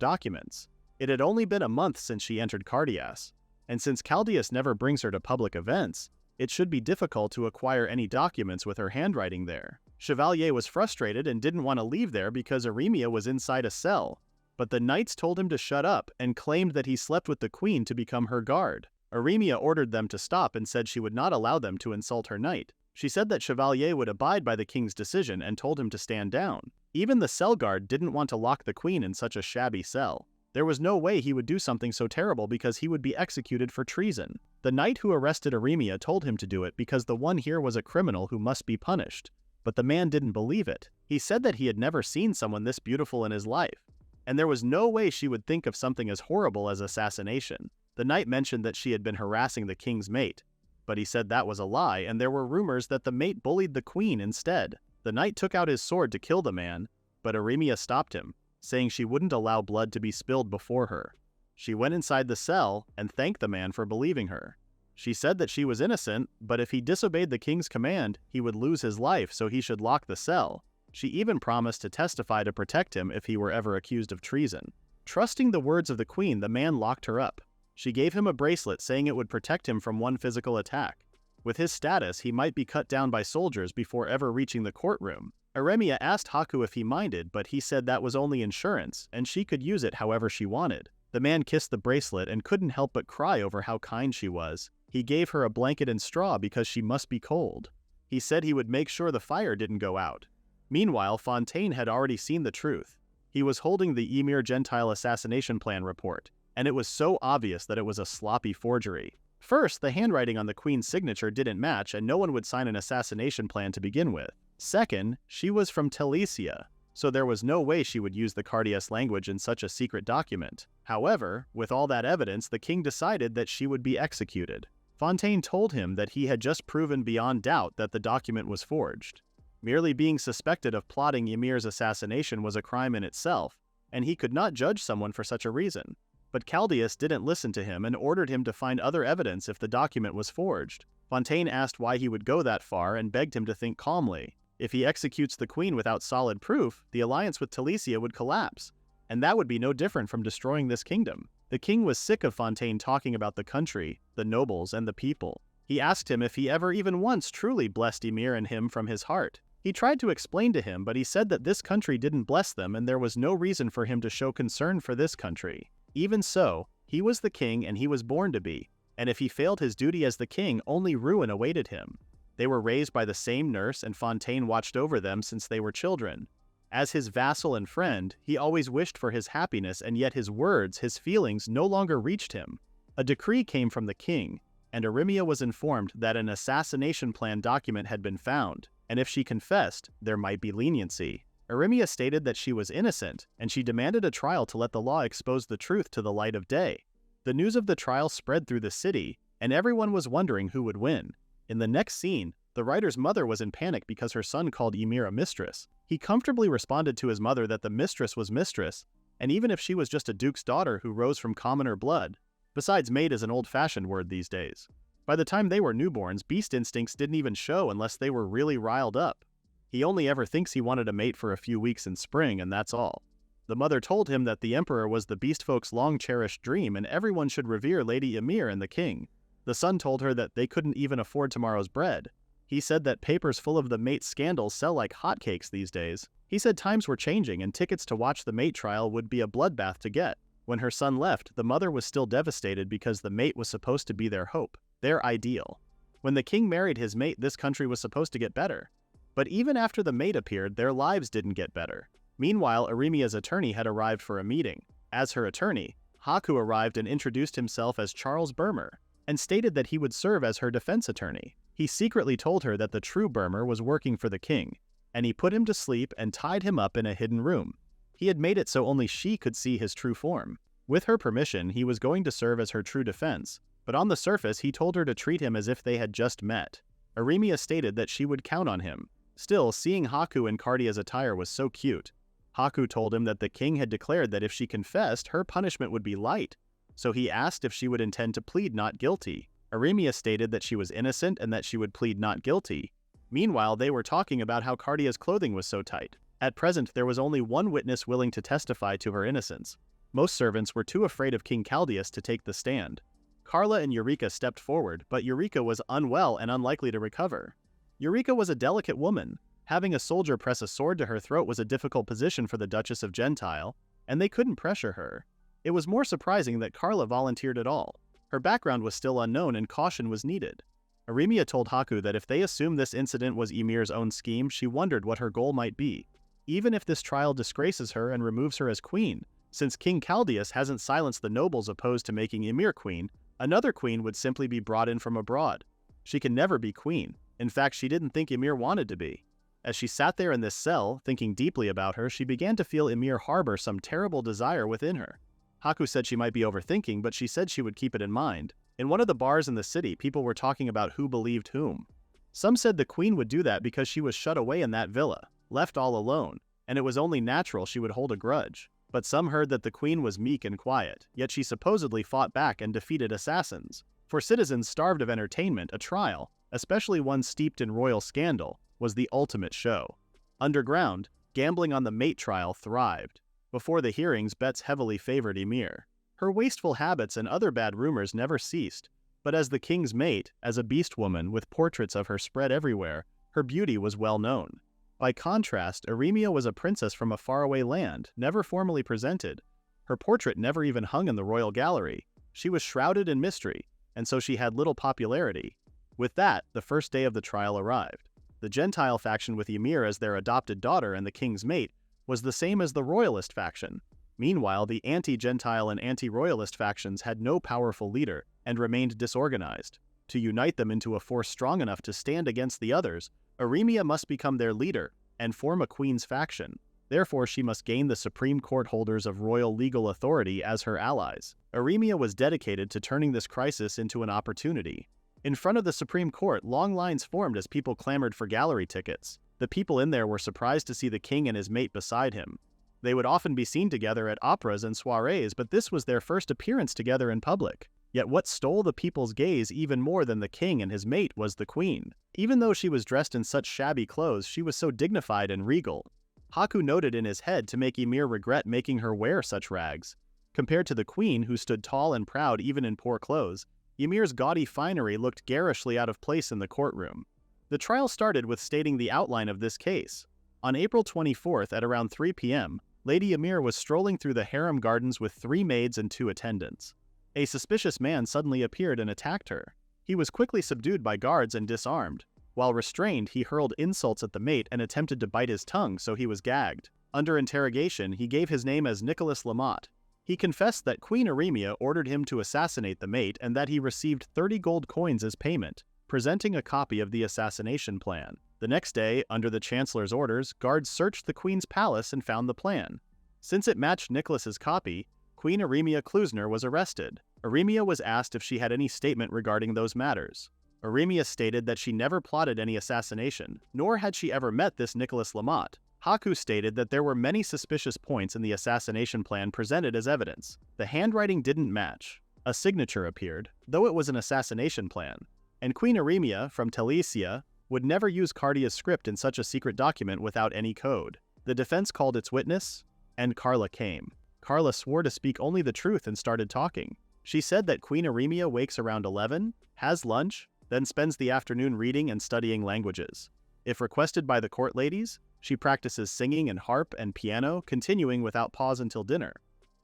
documents. It had only been a month since she entered Cardias, and since Chaldeus never brings her to public events, it should be difficult to acquire any documents with her handwriting there. Chevalier was frustrated and didn't want to leave there because Eremia was inside a cell, but the knights told him to shut up and claimed that he slept with the queen to become her guard. Eremia ordered them to stop and said she would not allow them to insult her knight. She said that Chevalier would abide by the king's decision and told him to stand down. Even the cell guard didn't want to lock the queen in such a shabby cell. There was no way he would do something so terrible because he would be executed for treason. The knight who arrested Eremia told him to do it because the one here was a criminal who must be punished. But the man didn't believe it. He said that he had never seen someone this beautiful in his life, and there was no way she would think of something as horrible as assassination. The knight mentioned that she had been harassing the king's mate, but he said that was a lie, and there were rumors that the mate bullied the queen instead. The knight took out his sword to kill the man, but Eremia stopped him, saying she wouldn't allow blood to be spilled before her. She went inside the cell and thanked the man for believing her. She said that she was innocent, but if he disobeyed the king's command, he would lose his life, so he should lock the cell. She even promised to testify to protect him if he were ever accused of treason. Trusting the words of the queen, the man locked her up. She gave him a bracelet saying it would protect him from one physical attack. With his status, he might be cut down by soldiers before ever reaching the courtroom. Eremia asked Haku if he minded, but he said that was only insurance, and she could use it however she wanted. The man kissed the bracelet and couldn't help but cry over how kind she was. He gave her a blanket and straw because she must be cold. He said he would make sure the fire didn't go out. Meanwhile, Fontaine had already seen the truth. He was holding the Ymir Gentile assassination plan report, and it was so obvious that it was a sloppy forgery. First, the handwriting on the queen's signature didn't match, and no one would sign an assassination plan to begin with. Second, she was from Telesia, so there was no way she would use the Cardias language in such a secret document. However, with all that evidence, the king decided that she would be executed. Fontaine told him that he had just proven beyond doubt that the document was forged. Merely being suspected of plotting Ymir's assassination was a crime in itself, and he could not judge someone for such a reason. But Caldius didn't listen to him and ordered him to find other evidence if the document was forged. Fontaine asked why he would go that far and begged him to think calmly. If he executes the queen without solid proof, the alliance with Telesia would collapse, and that would be no different from destroying this kingdom. The king was sick of Fontaine talking about the country, the nobles, and the people. He asked him if he ever even once truly blessed Ymir and him from his heart. He tried to explain to him, but he said that this country didn't bless them and there was no reason for him to show concern for this country. Even so, he was the king and he was born to be, and if he failed his duty as the king, only ruin awaited him. They were raised by the same nurse and Fontaine watched over them since they were children. As his vassal and friend, he always wished for his happiness, and yet his words, his feelings, no longer reached him. A decree came from the king, and Eremia was informed that an assassination plan document had been found, and if she confessed, there might be leniency. Eremia stated that she was innocent, and she demanded a trial to let the law expose the truth to the light of day. The news of the trial spread through the city, and everyone was wondering who would win. In the next scene, the writer's mother was in panic because her son called Ymir a mistress. He comfortably responded to his mother that the mistress was mistress, and even if she was just a duke's daughter who rose from commoner blood. Besides, maid is an old-fashioned word these days. By the time they were newborns, beast instincts didn't even show unless they were really riled up. He only ever thinks he wanted a mate for a few weeks in spring, and that's all. The mother told him that the emperor was the beast folk's long-cherished dream and everyone should revere Lady Ymir and the king. The son told her that they couldn't even afford tomorrow's bread. He said that papers full of the mate scandals sell like hotcakes these days. He said times were changing and tickets to watch the mate trial would be a bloodbath to get. When her son left, the mother was still devastated because the mate was supposed to be their hope, their ideal. When the king married his mate, this country was supposed to get better. But even after the mate appeared, their lives didn't get better. Meanwhile, Eremia's attorney had arrived for a meeting. As her attorney, Haku arrived and introduced himself as Charles Burmer, and stated that he would serve as her defense attorney. He secretly told her that the true Burmer was working for the king, and he put him to sleep and tied him up in a hidden room. He had made it so only she could see his true form. With her permission, he was going to serve as her true defense, but on the surface he told her to treat him as if they had just met. Eremia stated that she would count on him. Still, seeing Haku in Cardia's attire was so cute. Haku told him that the king had declared that if she confessed, her punishment would be light, so he asked if she would intend to plead not guilty. Eremia stated that she was innocent and that she would plead not guilty. Meanwhile, they were talking about how Cardia's clothing was so tight. At present, there was only one witness willing to testify to her innocence. Most servants were too afraid of King Caldius to take the stand. Carla and Eureka stepped forward, but Eureka was unwell and unlikely to recover. Eureka was a delicate woman, Having a soldier press a sword to her throat was a difficult position for the Duchess of Gentile, and they couldn't pressure her. It was more surprising that Carla volunteered at all. Her background was still unknown and caution was needed. Eremia told Haku that if they assumed this incident was Ymir's own scheme, she wondered what her goal might be. Even if this trial disgraces her and removes her as queen, since King Chaldeus hasn't silenced the nobles opposed to making Ymir queen, another queen would simply be brought in from abroad. She can never be queen. In fact, she didn't think Ymir wanted to be. As she sat there in this cell, thinking deeply about her, she began to feel Ymir harbor some terrible desire within her. Haku said she might be overthinking, but she said she would keep it in mind. In one of the bars in the city, people were talking about who believed whom. Some said the queen would do that because she was shut away in that villa, left all alone, and it was only natural she would hold a grudge. But some heard that the queen was meek and quiet, yet she supposedly fought back and defeated assassins. For citizens starved of entertainment, a trial, especially one steeped in royal scandal, was the ultimate show. Underground, gambling on the mate trial thrived. Before the hearings, bets heavily favored Ymir. Her wasteful habits and other bad rumors never ceased, but as the king's mate, as a beast woman with portraits of her spread everywhere, her beauty was well known. By contrast, Eremia was a princess from a faraway land, never formally presented. Her portrait never even hung in the royal gallery. She was shrouded in mystery, and so she had little popularity. With that, the first day of the trial arrived. The Gentile faction with Ymir as their adopted daughter and the king's mate was the same as the royalist faction. Meanwhile, the anti-Gentile and anti-royalist factions had no powerful leader and remained disorganized. To unite them into a force strong enough to stand against the others, Eremia must become their leader and form a queen's faction. Therefore, she must gain the Supreme Court holders of royal legal authority as her allies. Eremia was dedicated to turning this crisis into an opportunity. In front of the Supreme Court, long lines formed as people clamored for gallery tickets. The people in there were surprised to see the king and his mate beside him. They would often be seen together at operas and soirees, but this was their first appearance together in public. Yet what stole the people's gaze even more than the king and his mate was the queen. Even though she was dressed in such shabby clothes, she was so dignified and regal. Haku noted in his head to make Ymir regret making her wear such rags. Compared to the queen, who stood tall and proud even in poor clothes, Ymir's gaudy finery looked garishly out of place in the courtroom. The trial started with stating the outline of this case. On April 24th at around 3 p.m., Lady Ymir was strolling through the harem gardens with 3 maids and 2 attendants. A suspicious man suddenly appeared and attacked her. He was quickly subdued by guards and disarmed. While restrained, he hurled insults at the mate and attempted to bite his tongue, so he was gagged. Under interrogation, he gave his name as Nicholas Lamotte. He confessed that Queen Eremia ordered him to assassinate the mate and that he received 30 gold coins as payment, presenting a copy of the assassination plan. The next day, under the Chancellor's orders, guards searched the Queen's palace and found the plan. Since it matched Nicholas's copy, Queen Eremia Klusner was arrested. Eremia was asked if she had any statement regarding those matters. Eremia stated that she never plotted any assassination, nor had she ever met this Nicholas Lamotte. Haku stated that there were many suspicious points in the assassination plan presented as evidence. The handwriting didn't match. A signature appeared, though it was an assassination plan. And Queen Eremia, from Telesia, would never use Cardia's script in such a secret document without any code. The defense called its witness, and Carla came. Carla swore to speak only the truth and started talking. She said that Queen Eremia wakes around 11, has lunch, then spends the afternoon reading and studying languages. If requested by the court ladies, she practices singing and harp and piano, continuing without pause until dinner.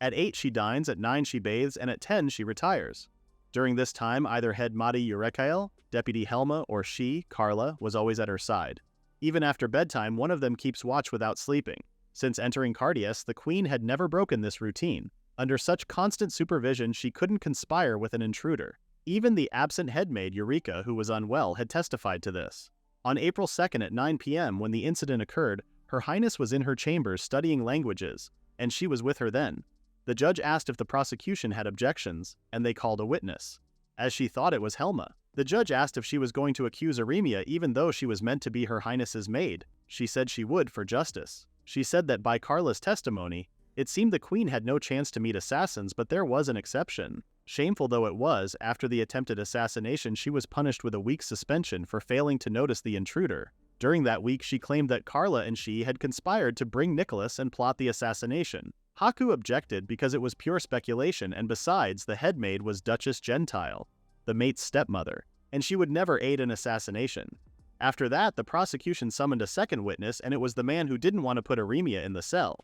At 8 she dines, at 9 she bathes, and at 10 she retires. During this time, either head Madi Eurekael, Deputy Helma, or she, Carla, was always at her side. Even after bedtime, one of them keeps watch without sleeping. Since entering Cardias, the queen had never broken this routine. Under such constant supervision, she couldn't conspire with an intruder. Even the absent headmaid Eureka, who was unwell, had testified to this. On April 2nd at 9 p.m. when the incident occurred, Her Highness was in her chambers studying languages, and she was with her then. The judge asked if the prosecution had objections, and they called a witness. As she thought it was Helma. The judge asked if she was going to accuse Eremia even though she was meant to be Her Highness's maid. She said she would for justice. She said that by Carla's testimony, it seemed the queen had no chance to meet assassins, but there was an exception. Shameful though it was, after the attempted assassination she was punished with a week's suspension for failing to notice the intruder. During that week she claimed that Carla and she had conspired to bring Nicholas and plot the assassination. Haku objected because it was pure speculation, and besides, the headmaid was Duchess Gentile, the mate's stepmother, and she would never aid an assassination. After that, the prosecution summoned a second witness, and it was the man who didn't want to put Eremia in the cell.